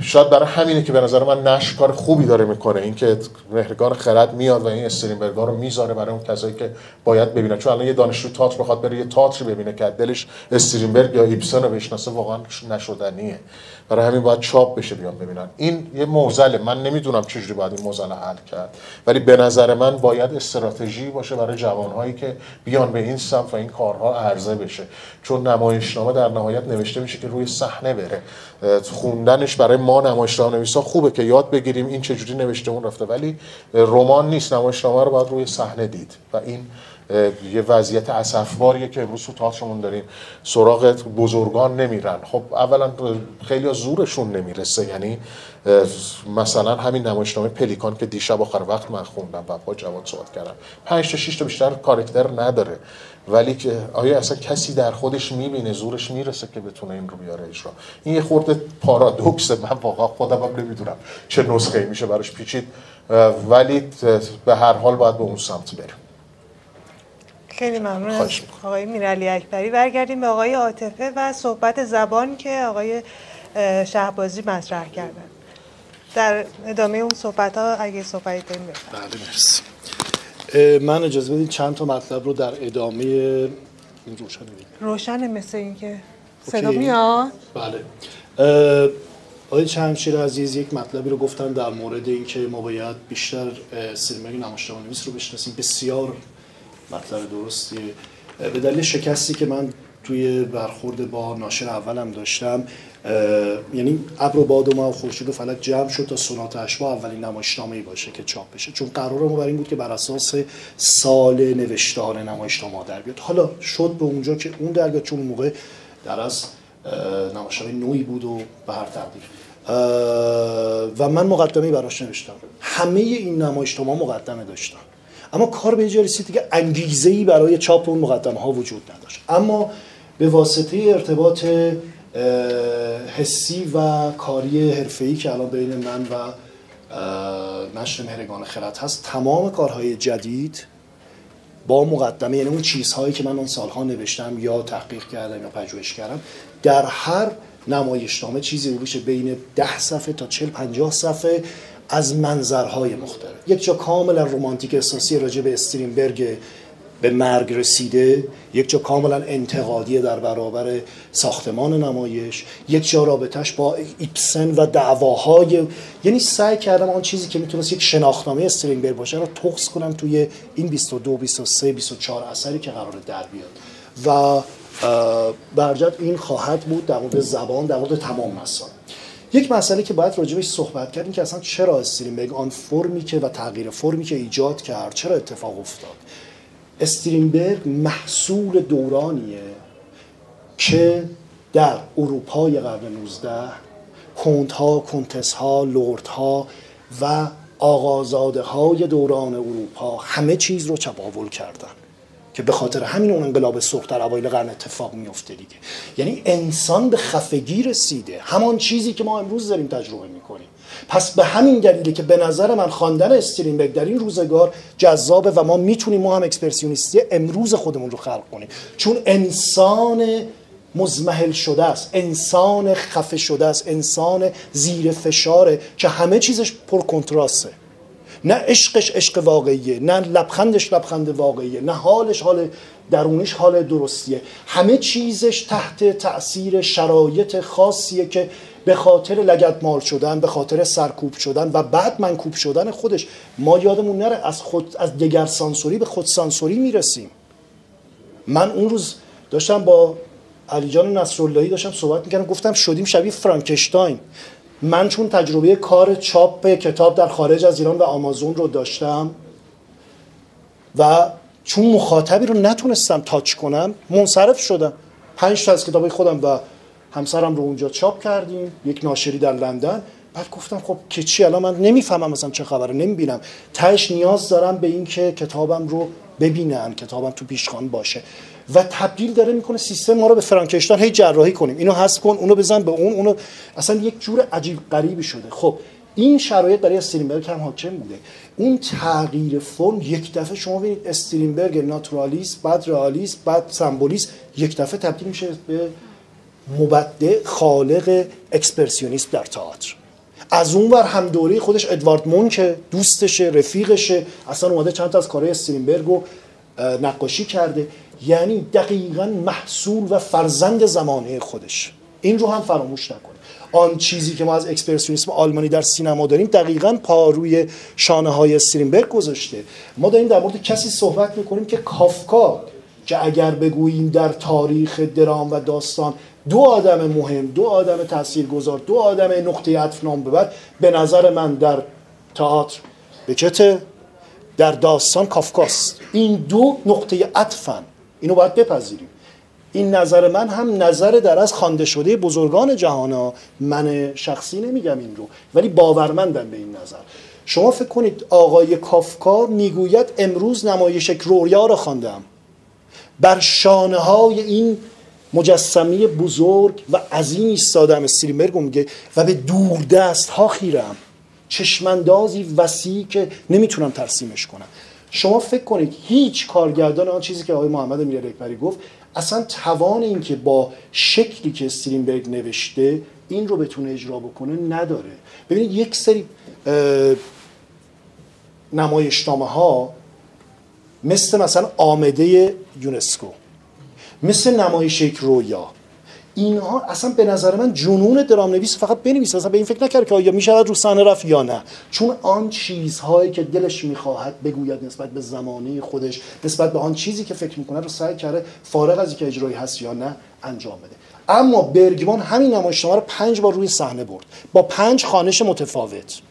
D: شاید برای همینه که به نظر من نشر کار خوبی داره میکنه، این که مهرگان خرد میاد و این استرینبرگ‌ها رو میذاره برای اون کسایی که باید ببینن. چون الان یه دانشجو تئاتر بخواد بره یه تئاتری ببینه که دلش استرینبرگ یا ایبسن رو بشناسه واقعا نشدنیه، برای همین باید چاپ بشه بیان ببینن. این یه معضله، من نمیدونم چجوری باید این معضله حل کرد، ولی به نظر من باید استراتژی باشه برای جوانهایی که بیان به این سمت و این کارها عرضه بشه. چون نمایشنامه در نهایت نوشته میشه که روی صحنه بره، خوندنش برای ما نمایشنامه‌نویسا خوبه که یاد بگیریم این چجوری نوشته اون رفته، ولی رمان نیست، نمایشنامه رو باید روی صحنه دید و این یه وضعیت اسفباریه که امروز تو تئاترمون داریم. سراغ بزرگان نمیرن. خب اولا خیلی از زورشون نمیرسه. یعنی مثلا همین نمایشنامه پلیکان که دیشب آخر وقت من خوندم و با جواد صحبت کردم 5 تا 6 تا بیشتر کاراکتر نداره، ولی که آیا اصلا کسی در خودش میبینه زورش میرسه که بتونه این رو بیاره اجرا؟ این یه خورده پارادوکسه. من واقعا خودم هم نمیدونم چه نسخه‌ای میشه براش پیچید، ولی به هر حال باید به اون سمت بریم.
E: خیلی ممنون از آقای میرعلی اکبری. برگردیم به آقای عاطفه و صحبت زبان که آقای شهبازی مطرح کردن. در ادامه اون صحبت ها اگه صحبتی داریم بفرمایید.
A: بله مرسی. من اجازه بدید چند تا مطلب رو در ادامه
E: روشنه مثل این که صدا میاد؟
A: بله. آقای شمشیر عزیز یک مطلبی رو گفتن در مورد اینکه ما باید بیشتر سینمای نمایشنامه‌نویس رو بشناسیم. بسیار مطلب درستیه. به دلیل شکستی که من توی برخورد با ناشر اولم داشتم، یعنی ابر و باد و ما و خورشید و فلک جمع شد تا سونات اشباح اولین نمایشنامه‌ای باشه که چاپ بشه، چون قرار ما بر این بود که بر اساس سال نوشتار نمایشنامه در بیاد. حالا شد به اونجا که اون در بیاد، چون اون موقع در از نمایشنامه نوعی بود و به هر تقدیر و من مقدمه‌ای براش نوشتم. همه این نمایشنامه‌ها مقدمه داشتن، اما کار به جای رسید که انگیزه‌ای برای چاپ اون مقدمه‌ها وجود نداشت. اما به واسطه ارتباط حسی و کاری حرفه‌ای که الان بین من و نشر مهرگان خرد هست، تمام کارهای جدید با مقدمه، یعنی اون چیزهایی که من اون سالها نوشتم یا تحقیق کردم یا پژوهش کردم، در هر نمایشنامه چیزی روش بین 10 صفحه تا 40-50 صفحه از منظرهای مختلف. یک جا کاملا رمانتیک احساسی راجع به استرینبرگ به مرگ رسیده، یک جا کاملا انتقادی در برابر ساختمان نمایش، یک جا رابطش با ایبسن و دعواهای، یعنی سعی کردم آن چیزی که میتونست یک شناختنامه استرینبرگ باشه رو تخص کنم توی این 22 23 24 اثری که قراره در بیاد و برجت این خواهد بود در مورد زبان، در مورد تمام مسائل. یک مسئله که باید راجبش صحبت کردیم که اصلا چرا استرینبرگ آن فرمی که و تغییر فرمی که ایجاد کرد چرا اتفاق افتاد. استرینبرگ محصول دورانیه که در اروپای قرن 19 کنت‌ها، کنتس‌ها، لردها و آقازاده‌های دوران اروپا همه چیز رو چپاول کردن که به خاطر همین اون انقلاب سرخ در اوایل قرن اتفاق میفته دیگه. یعنی انسان به خفگی رسیده، همان چیزی که ما امروز داریم تجربه میکنیم. پس به همین دلیله که به نظر من خواندن استرینبرگ در این روزگار جذابه و ما میتونیم ما هم اکسپرسیونیستی امروز خودمون رو خلق کنیم، چون انسان مزمحل شده است، انسان خفه شده است، انسان زیر فشاره که همه چیزش پر کنتراسته. نه عشقش عشق واقعیه، نه لبخندش لبخند واقعیه، نه حالش حال درونیش حال درستیه. همه چیزش تحت تأثیر شرایط خاصیه که به خاطر لگدمال شدن، به خاطر سرکوب شدن و بعد منکوب شدن خودش ما یادمون نره از دگر سانسوری به خود سانسوری میرسیم. من اون روز داشتم با علی جان نصراللهی داشتم صحبت میکردم، گفتم شدیم شبیه فرانکشتاین. من چون تجربه کار چاپ کتاب در خارج از ایران و آمازون رو داشتم و چون مخاطبی رو نتونستم تاچ کنم منصرف شدم. 5 تا از کتابای خودم و همسرم رو اونجا چاپ کردیم، یک ناشری در لندن. بعد گفتم خب که چی، الان من نمیفهمم مثلا چه خبره، نمیبینم، تهش نیاز دارم به این که کتابم رو ببینن، کتابم تو پیشخوان باشه. و تبدیل داره میکنه سیستم ما رو به فرانکشتاین، هی جراحی کنیم، اینو حذف کن، اونو بزن به اونو، اصلا یک جور عجیب غریبی شده. خب این شرایط برای استرینبرگ هم حاکم بوده. اون تغییر فرم یک دفعه شما ببینید استرینبرگ ناتورالیست، بعد رئالیست، بعد سمبولیست، یک دفعه تبدیل میشه به مبدع خالق اکسپرسیونیسم در تئاتر. از اون ور هم دوره خودش ادوارد مونک دوستشه، رفیقشه، اصلا اومده چند تا از کارهای استرینبرگ رو نقاشی کرده. یعنی دقیقاً محصول و فرزند زمانه خودش. این رو هم فراموش نکنیم. آن چیزی که ما از اکسپرسیونیسم آلمانی در سینما داریم دقیقاً پا روی شانه‌های استرینبرگ گذاشته. ما داریم در مورد کسی صحبت می‌کنیم که کافکا، که اگر بگوییم در تاریخ درام و داستان 2 آدم مهم، 2 آدم تاثیرگذار، 2 آدم نقطه عطف نام ببر، به نظر من در تئاتر بکت، در داستان کافکاست. این دو نقطه عطفن، اینو باید بپذیریم. این نظر من هم نظر در از خوانده شده بزرگان جهانا، من شخصی نمیگم این رو، ولی باورمندم به این نظر. شما فکر کنید آقای کافکا میگوید امروز نمایش رویا را خواندم، بر شانه های این مجسمه بزرگ و عظیم ایستادم. استرینبرگ میگه و به دوردست ها خیرم، چشماندازی وسیع که نمیتونم ترسیمش کنم. شما فکر کنید هیچ کارگردان، آن چیزی که آقای محمد امیر اکبری گفت، اصلا توان این که با شکلی که استرینبرگ نوشته این رو بتونه اجرا بکنه نداره. ببینید یک سری نمایشنامه ها مثل آمده یونسکو، مثل نمایش یک رویا، اینها اصلا به نظر من جنون درامنویس فقط بنویسه، اصلا به این فکر نکرد که آیا میشود رو صحنه رفت یا نه، چون آن چیزهایی که دلش میخواهد بگوید نسبت به زمانه خودش، نسبت به آن چیزی که فکر میکنه رو سعی کرده فارغ از اینکه اجرایی هست یا نه انجام بده. اما برگمان همین نمایشنامه رو 5 بار روی صحنه برد با 5 خوانش متفاوت.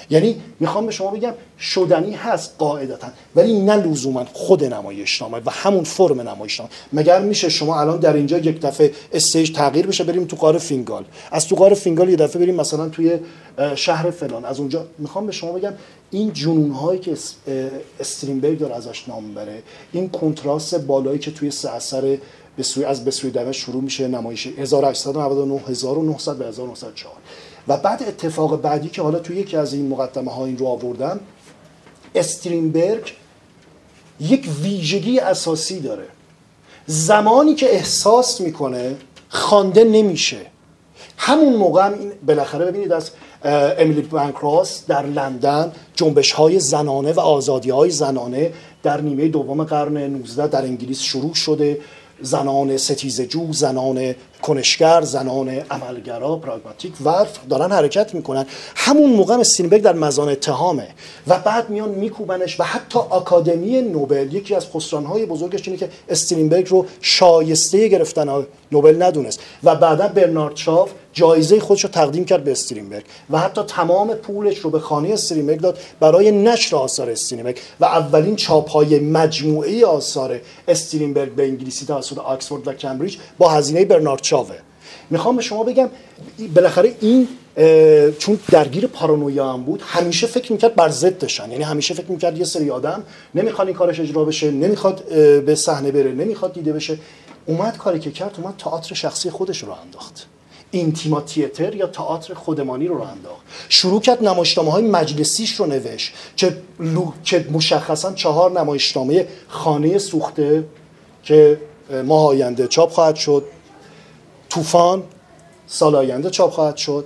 A: یعنی میخوام به شما بگم شدنی هست قاعدتا، ولی نه لزوما خود نمایشنامه و همون فرم نمایشنامه. مگر میشه شما الان در اینجا یک دفعه استیج تغییر بشه بریم تو غار فینگال، از تو غار فینگال یه دفعه بریم مثلا توی شهر فلان، از اونجا. میخوام به شما بگم این جنون هایی که استرینبرگ داره ازش نام بره، این کنتراست بالایی که توی سه اثر به سوی دمشق شروع میشه، نمایش 1899 1900 به 1904 و بعد اتفاق بعدی که حالا توی یکی از این مقدمه ها این رو آوردم، استرینبرگ یک ویژگی اساسی داره. زمانی که احساس میکنه خوانده نمیشه، همون موقع هم این بالاخره ببینید از امیلی پنکراس در لندن جنبش های زنانه و آزادی های زنانه در نیمه دوم قرن 19 در انگلیس شروع شده. زنان ستیزجو، زنان کنشگر، زنان عملگرا، پراگماتیک و دارن حرکت میکنن. همون موقع استرینبرگ در مزان اتهامه و بعد میان میکوبنش و حتی آکادمی نوبل، یکی از خسرانهای بزرگش اینه که استرینبرگ رو شایسته گرفتن نوبل ندونست و بعدا برنارد شاو جایزه خودش رو تقدیم کرد به استرینبرگ و حتی تمام پولش رو به خانه استرینبرگ داد برای نشر آثار استرینبرگ و اولین چاپ‌های مجموعه آثار استرینبرگ به انگلیسی توسط آکسفورد و کمبریج با هزینه برنارد شاوه. میخوام به شما بگم بالاخره این چون درگیر پارانویا هم بود، همیشه فکر میکرد بر ضدشن، یعنی همیشه فکر میکرد یه سری آدم نمیخواد این کارش اجرا بشه، نمیخواد به صحنه بره، نمیخواد دیده بشه. اومد کاری که کرد، اومد تئاتر شخصی خودش رو انداخت، اینتیما تئاتر یا تئاتر خودمانی رو انداخت. شروع کرد نمایشنامه‌های مجلسیش رو نوشت که مشخصا 4 نمایشنامه خانه سوخته که ماه آینده چاپ خواهد شد، طوفان سال آینده چاپ خواهد شد،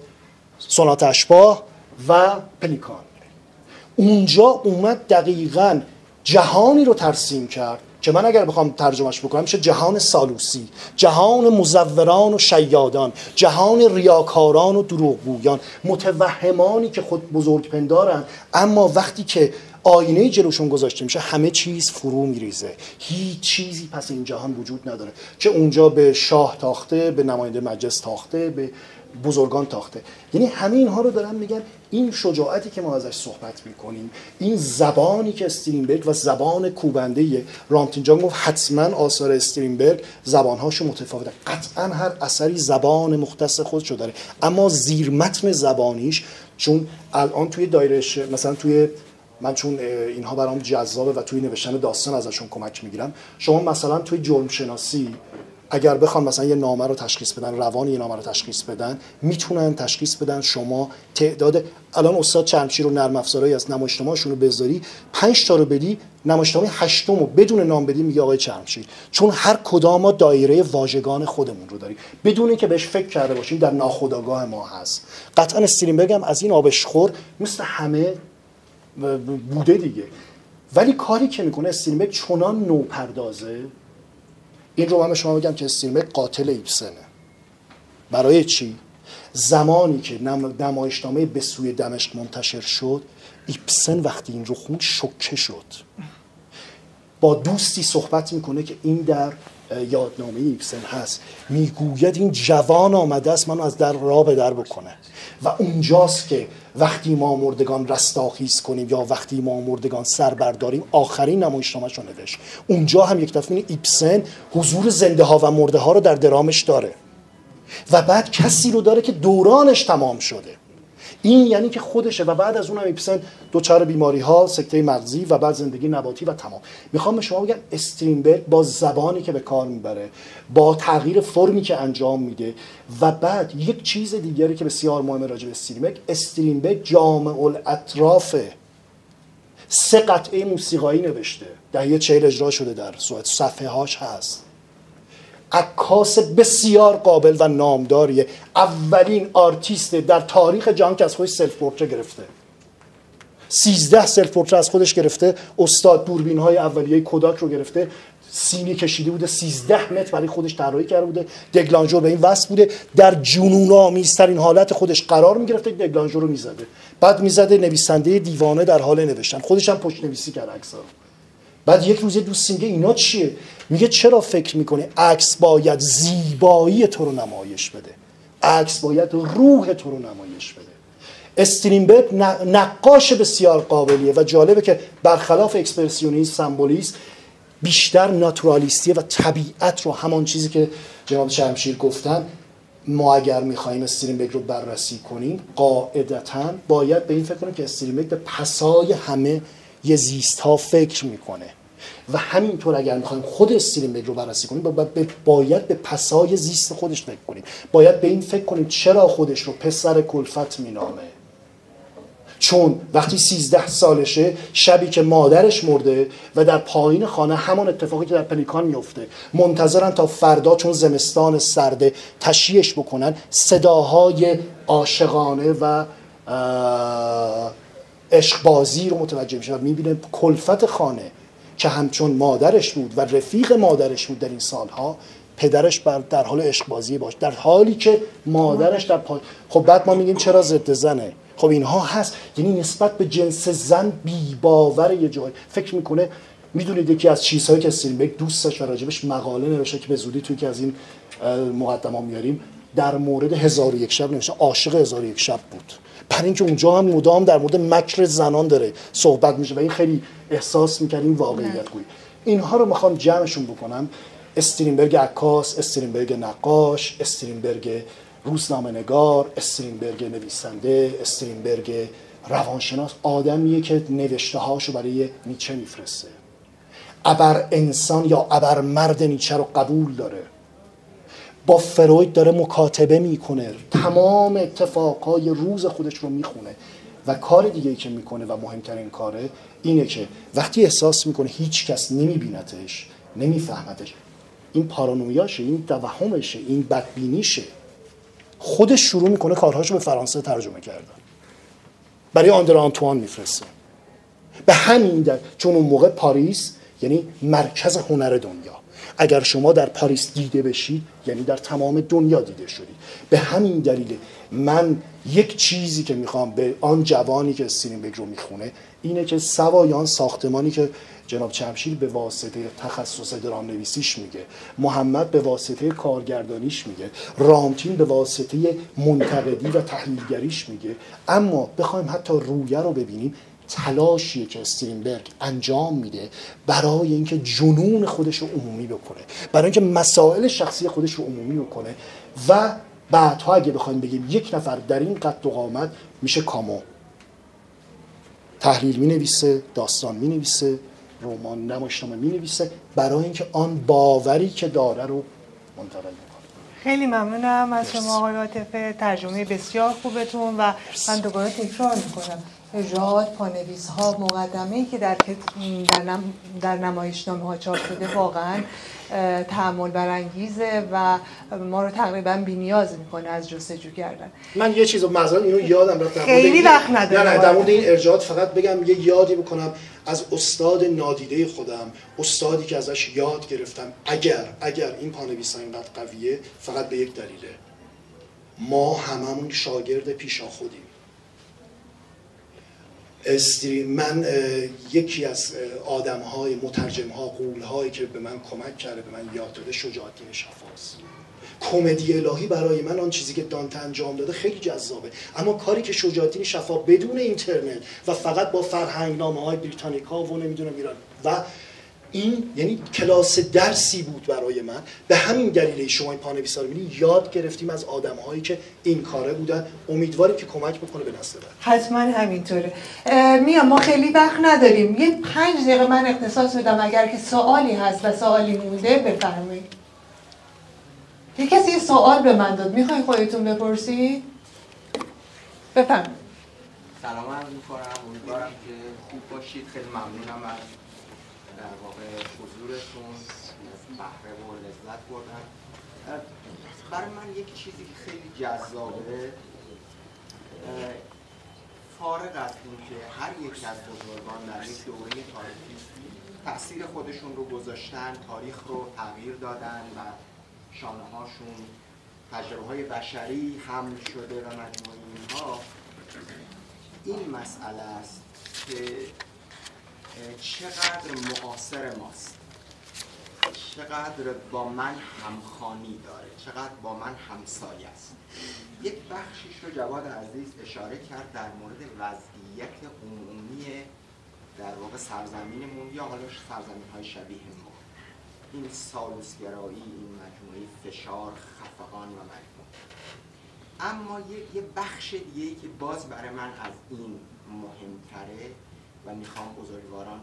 A: سونات اشباح و پلیکان. اونجا اومد دقیقاً جهانی رو ترسیم کرد که من اگر بخوام ترجمهش بکنم میشه جهان سالوسی، جهان مزوران و شیادان، جهان ریاکاران و دروغگویان، متوهمانی که خود بزرگپندارن اما وقتی که آینه جلوشون گذاشته میشه همه چیز فرو میریزه، هیچ چیزی پس این جهان وجود نداره، که اونجا به شاه تاخته، به نماینده مجلس تاخته، به بزرگان تاخته. یعنی همه اینها رو دارن میگن این شجاعتی که ما ازش صحبت میکنیم، این زبانی که استرینبرگ و زبان کوبنده رامتینجان گفت حتما آثار استرینبرگ زبانهاشو متفاوته، قطعا هر اثری زبان مختص خودشو داره، اما زیر متن زبانیش، چون الان توی دایرش مثلا توی من چون اینها برام جذابه و توی نوشتن داستان ازشون کمک میگیرم، شما مثلا توی جرم شناسی اگر بخوان مثلا یه نامه رو تشخیص بدن، روان یه نامه رو تشخیص بدن، میتونن تشخیص بدن شما تعداد، الان استاد چرمشیر و نرم افزارایی از نمایشنامه‌شون رو بذاری 5 تا رو بدی، نمایشنامه 8م رو بدون نام بدی میگه آقای چرمشیر، چون هر کدام ما دایره واژگان خودمون رو داریم بدون اینکه بهش فکر کرده باشیم، در ناخودآگاه ما هست. قطعا استرینبرگ هم از این آبشخور مثل همه بوده دیگه، ولی کاری که میکنه استرینبرگ چنان نوپردازه. این رو من به شما بگم که استرینبرگ قاتل ایبسنه. برای چی؟ زمانی که نمایشنامه به سوی دمشق منتشر شد، ایبسن وقتی این رو خوند شوکه شد. با دوستی صحبت میکنه که این در یادنامه ایبسن هست، میگوید این جوان آمده است منو از در راه به در بکنه و اونجاست که وقتی ما مردگان رستاخیز کنیم یا وقتی ما مردگان سر برداریم آخرین نمایشنامه‌اش رو نوشت. اونجا هم یک دفعه ایبسن حضور زنده ها و مرده ها رو در درامش داره و بعد کسی رو داره که دورانش تمام شده. این یعنی که خودشه و بعد از اونم ایبسن دوچار بیماری ها، سکته مغزی و بعد زندگی نباتی و تمام. میخوام به شما بگم استرینبرگ با زبانی که به کار میبره، با تغییر فرمی که انجام میده و بعد یک چیز دیگری که بسیار مهمه راجع به استرینبرگ جامع الاطرافه. 3 قطعه موسیقایی نوشته، دهه 40 اجرا شده در سوئد، صفحه هاش هست. عکاس بسیار قابل و نامداریه، اولین آرتیست در تاریخ جهان که از خودش سلف پورتره گرفته. 13 سلف پورتره از خودش گرفته، استاد دوربین های اولیه کوداک رو گرفته، سینی کشیده بوده، 13 متر برای خودش طراحی کرده بوده. دگلانژور به این وصف بوده در جنون آمیزترین حالت خودش قرار میگرفته، دگلانژور رو میزده، بعد میزده نویسنده دیوانه در حال نوشتن، خودش هم پشت نویسی کرد عکس‌ها. بعد یک روز دوست میگه اینا چیه؟ میگه چرا فکر میکنی عکس باید زیبایی تو رو نمایش بده؟ عکس باید روح تو رو نمایش بده. استرینبرگ نقاش بسیار قابلیه و جالبه که برخلاف اکسپرسیونیسم، سمبولیسم، بیشتر ناتورالیستیه و طبیعت رو، همان چیزی که جناب شمشیر گفتن، ما اگر میخوایم استرینبرگ رو بررسی کنیم قاعدتاً باید به این فکر کنیم که استرینبرگ به پسای همه یه زیست ها فکر میکنه و همینطور اگر میخوایم خود استرینبرگ رو بررسی کنیم باید به پسای زیست خودش فکر کنیم. باید به این فکر کنیم چرا خودش رو پسر کلفت مینامه. چون وقتی 13 سالشه، شبی که مادرش مرده و در پایین خانه همان اتفاقی که در پلیکان میفته، منتظرن تا فردا چون زمستان سرده تشییعش بکنن، صداهای عاشقانه و عشقبازی رو متوجه میشه و میبینه کلفت خانه که همچون مادرش بود و رفیق مادرش بود در این سالها، پدرش در حال عشقبازی باشه، در حالی که مادرش در خب بعد ما میگیم چرا ضد زنه؟ خب اینها هست. یعنی نسبت به جنس زن بی‌باور یه جای فکر میکنه. میدونید یکی از چیزهایی که استرینبرگ دوست داشت و راجبش مقاله نوشته که به زودی توی که از این مقدمه میاریم، در مورد 1001 شب نوشته، عاشق 1001 شب بود، برای اینکه اونجا هم مدام در مورد مکر زنان داره صحبت میشه و این خیلی احساس میکنه این واقعیت گویی. اینها رو میخوام جمعشون بکنم. استرینبرگ عکاس، استرینبرگ نقاش، استرینبرگ روزنامه نگار، استرینبرگ نویسنده، استرینبرگ روانشناس، آدمیه که نوشته هاشو برای نیچه میفرسته. ابر انسان یا ابر مرد نیچه رو قبول داره، با فروید داره مکاتبه میکنه، تمام اتفاقهای روز خودش رو میخونه و کار دیگه‌ای که میکنه و مهمترین کاره اینه که وقتی احساس میکنه هیچ کس نمیبینتش، نمیفهمتش، این پارانویاشه، این توهمشه، این بدبینیشه، خودش شروع میکنه کارهاشو به فرانسه ترجمه کردن، برای آندر آنتوان میفرسته. به همین دلیل، چون اون موقع پاریس یعنی مرکز هنر دنیا، اگر شما در پاریس دیده بشید یعنی در تمام دنیا دیده شدید. به همین دلیل من یک چیزی که میخوام به آن جوانی که استرینبرگ رو میخونه اینه که سوای آن ساختمانی که جناب شمشیر به واسطه تخصص درام نویسیش میگه، محمد به واسطه کارگردانیش میگه، رامتین به واسطه منتقدی و تحلیلگریش میگه، اما بخوایم حتی رویه رو ببینیم، تلاشیه که استرینبرگ انجام میده برای اینکه جنون خودش رو عمومی بکنه، برای اینکه مسائل شخصی خودش رو عمومی بکنه و بعدها اگه بخوایم بگیم یک نفر در این قد و قامت میشه کامو، تحلیل مینویسه، داستان مینویسه، رمان نمایشنامه مینویسه، برای اینکه آن باوری که داره رو منتقل میکنه.
E: خیلی ممنونم از شما آقای عاطفه، ترجمه بسیار خوبتون و من دوباره تکرار میکنم ارجاعات، پانویس ها، مقدمه‌ای که در نمایشنامه ها چاپ شده واقعا تأمل برانگیزه و ما رو تقریبا بی‌نیاز میکنه از جستجو کردن.
A: من یه چیزو مثلا اینو یادم رفت،
E: خیلی وقت ندارم.
A: نه در مورد این ارجاعات فقط بگم یه یادی بکنم از استاد نادیده خودم، استادی که ازش یاد گرفتم. اگر این پانویسا اینقدر قویه فقط به یک دلیله، ما هممون شاگرد پیشا خودیم. من یکی از آدم‌های مترجم‌ها غول‌هایی که به من کمک کرده، به من یاد داده شجاع‌الدین شفاست. کمدی الهی برای من آن چیزی که دانته انجام داده خیلی جذابه، اما کاری که شجاع‌الدین شفا بدون اینترنت و فقط با فرهنگنامه‌های بریتانیکا و نمیدونم ایران و این یعنی کلاس درسی بود برای من. به همین دلیل شما این پانویسا رو می‌بینید یاد گرفتیم از آدم‌هایی که این کاره بودن. امیدواریم که کمک بکنه به نسل بعد.
E: حتما همینطوره. میام ما خیلی وقت نداریم، یه 5 دقیقه من اختصاص بدم، اگر که سوالی هست و سوالی مونده بفرمایید. یه کسی یه سوال به من داد، میخوای خودتون بپرسید؟ بفرمایید.
F: سلام عرض می‌کنم، امیدوارم که خوب باشید. خیلی ممنونم از در واقع حضورتون، بهره و لذت بردم. برای من یک چیزی که خیلی جذابه، فارغ از این که هر یک از بزرگان در یک دوره تاریخی تأثیر خودشون رو گذاشتن، تاریخ رو تغییر دادن و شانه‌هاشون تجربه‌های بشری حمل شده و مجموعه اینها، این مسئله است که چقدر معاصر ماست، چقدر با من همخوانی داره، چقدر با من همسایه است. یک بخشیش رو جواد عزیز اشاره کرد در مورد وضعیت عمومی در واقع سرزمینمون یا حالا سرزمین‌های شبیه ما، این سالوسگرایی، این مجموعه فشار، خفقان و مجموعه. اما یه بخش دیگه‌ای که باز برای من از این مهمتره و میخوام بزرگواران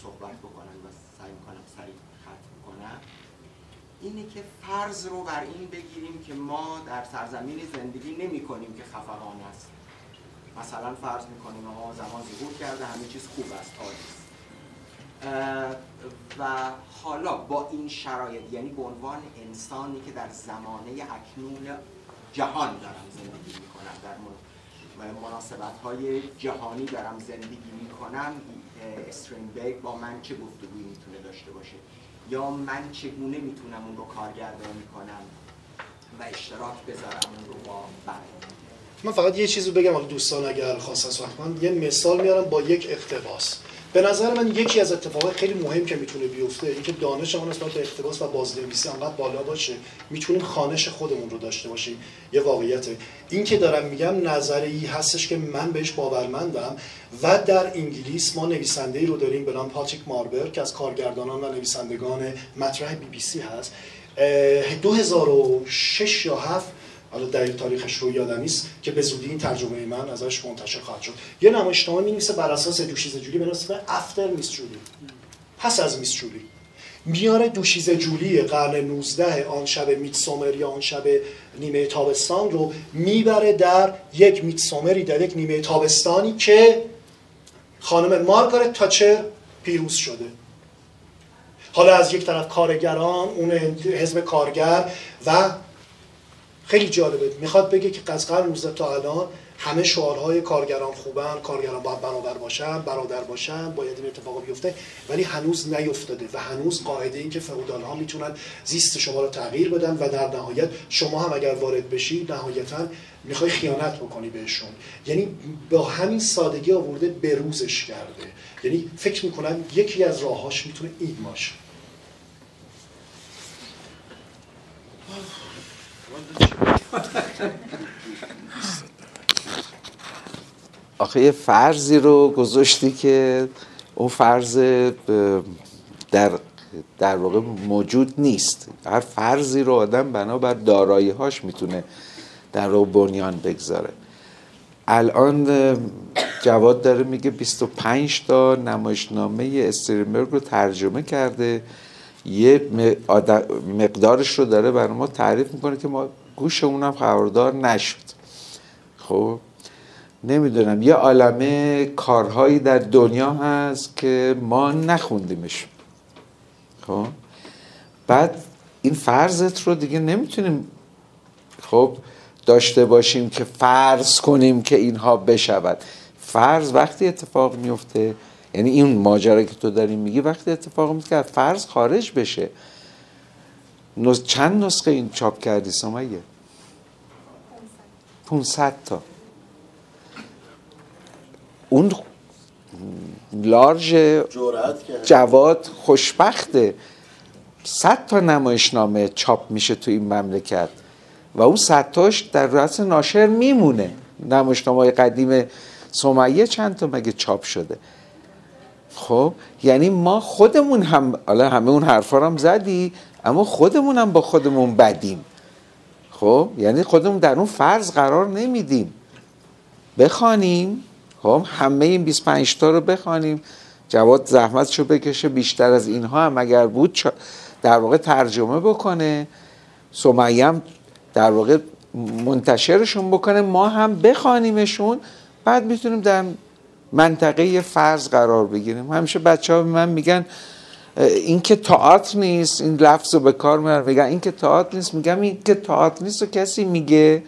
F: صحبت بکنن و سعی میکنم سریع ختم کنم، اینه که فرض رو بر این بگیریم که ما در سرزمینی زندگی نمی کنیم که خفقان است. مثلا فرض میکنیم ما زمان ظهور کرده، همه چیز خوب است، عالی است. و حالا با این شرایط، یعنی به عنوان انسانی که در زمانه اکنون جهان دارم زندگی میکنم، در مناسبت‌های جهانی دارم زندگی میکنم، استرینبرگ با من چه گفتگویی میتونه داشته باشه یا من چگونه میتونم اون رو کارگردانی کنم و اشتراک بذارم اون رو با بقیه.
A: من فقط یه چیزی بگم اگه دوستان اگر خواستن صحبت کنن، یه مثال میارم با یک اقتباس. به نظر من یکی از اتفاقات خیلی مهم که میتونه بیفته اینکه دانشمون نسبت به اقتباس و بازنویسی انقدر بالا باشه میتونیم خوانش خودمون رو داشته باشیم. یه واقعیته. این که دارم میگم نظری هستش که من بهش باورمندم و در انگلیس ما نویسنده‌ای رو داریم به نام پاتریک ماربر که از کارگردانان و نویسندگان مطرح BBC هست. 2006 یا 7 حالا دقیق تاریخش رو یادم نیست که به زودی این ترجمه من ازش منتشر خواهد شد. یه نمایشنامه می‌نویسه بر اساس دوشیزه جولی به اسم افتر میس جولی، پس از میس جولی. میاره دوشیزه جولی قرن 19 آن شب میتسومر یا آن شب نیمه تابستان رو میبره در یک میتسومری، در یک نیمه تابستانی که خانم مارگارت تاچر پیروز شده. حالا از یک طرف کارگران، اون حزب کارگر و خیلی جالبه میخواد بگه که از قرن 19 تا الان همه شعارهای کارگران خوبن، کارگران باید برابر باشن، برادر باشن، باید این اتفاقا بیفته، ولی هنوز نیفتاده و هنوز قاعده این که فئودال ها میتونن زیست شما رو تغییر بدن و در نهایت شما هم اگر وارد بشی نهایتا میخوای خیانت بکنی بهشون. یعنی با همین سادگی آورده بروزش کرده. یعنی فکر میکنم یکی از راهاش میتونه این باشه.
B: آخه یه فرضی رو گذاشتی که اون فرض در واقع موجود نیست. هر فرضی رو آدم بنابر دارایی‌هاش میتونه در رو بنیان بگذاره. الان جواد داره میگه 25 تا نمایشنامه استرینبرگ رو ترجمه کرده، یه مقدارش رو داره برای ما تعریف میکنه که ما گوشمون هم خبردار نشد. خب نمیدونم یه عالمه کارهایی در دنیا هست که ما نخوندیمش. خب بعد این فرضت رو دیگه نمیتونیم خب داشته باشیم که فرض کنیم که اینها بشود. فرض وقتی اتفاق میفته، یعنی این ماجرا که تو داری میگی وقتی اتفاق میفته که فرض خارج بشه. چند نسخه این چاپ کردی سمیه؟ 500 تا. اون لارژ جواد خوشبخته. 100 تا نمایشنامه چاپ میشه تو این مملکت و اون 100 تاش در رأس ناشر میمونه. نمایشنامه‌های قدیم سمیه چند تا مگه چاپ شده؟ خب یعنی ما خودمون هم، حالا همه اون حرفا هم زدی، اما خودمون هم با خودمون بدیم. خب یعنی خودمون در اون فرض قرار نمیدیم بخوانیم. خب همه این 25 تا رو بخوانیم، جواد زحمتشو بکشه بیشتر از اینها هم اگر بود در واقع ترجمه بکنه، سمیه هم در واقع منتشرشون بکنه، ما هم بخوانیمشون، بعد میتونیم در منطقه فرض قرار بگیریم. همیشه بچه‌ها به من میگن این که تئاتر نیست، این لفظ رو به کار میارن، میگن این که تئاتر نیست. میگم این که تئاتر نیست و کسی میگه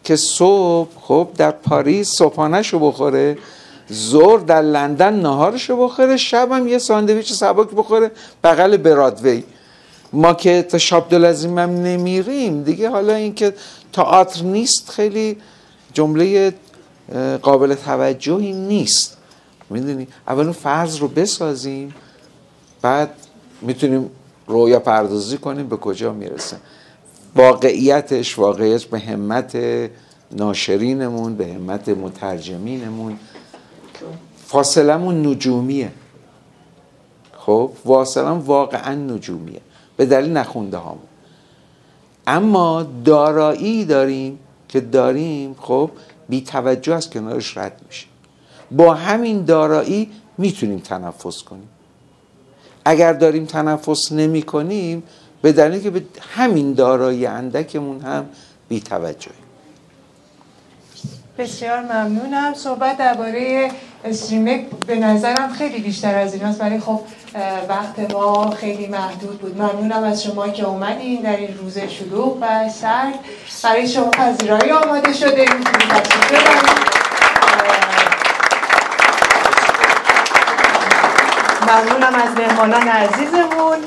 B: که صبح خب در پاریس صبحانه‌شو بخوره، ظهر در لندن نهارشو بخوره، شب هم یه ساندویچ سبک بخوره بغل برادوی. ما که تا شاب دلازیم هم نمیریم دیگه. حالا این که تئاتر نیست خیلی جمله قابل توجهی نیست. میدونی اول فرض رو بسازیم، بعد میتونیم رویا پردازی کنیم به کجا میرسه. واقعیت به همت ناشرینمون، به همت مترجمینمون، فاصلمون نجومیه. خب فاصلم واقعا نجومیه به دلیل نخونده هامون. اما دارایی داریم که داریم خب بی توجه از کنارش رد میشه. با همین دارایی میتونیم تنفس کنیم. اگر داریم تنفس نمی کنیم به دلیلی که به همین دارایی اندکمون هم بی توجهیم.
E: بسیار ممنونم. صحبت درباره استریمینگ به نظرم خیلی بیشتر از ایناست، ولی خب وقت ما خیلی محدود بود. ممنونم از شما که اومدین در این روز شلوغ و سرد. برای شما پذیرایی آماده شده، میتونید تشریف ببرید. ممنونم از مهمانان عزیزمون.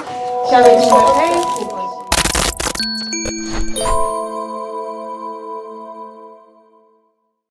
E: شبتون بخیر.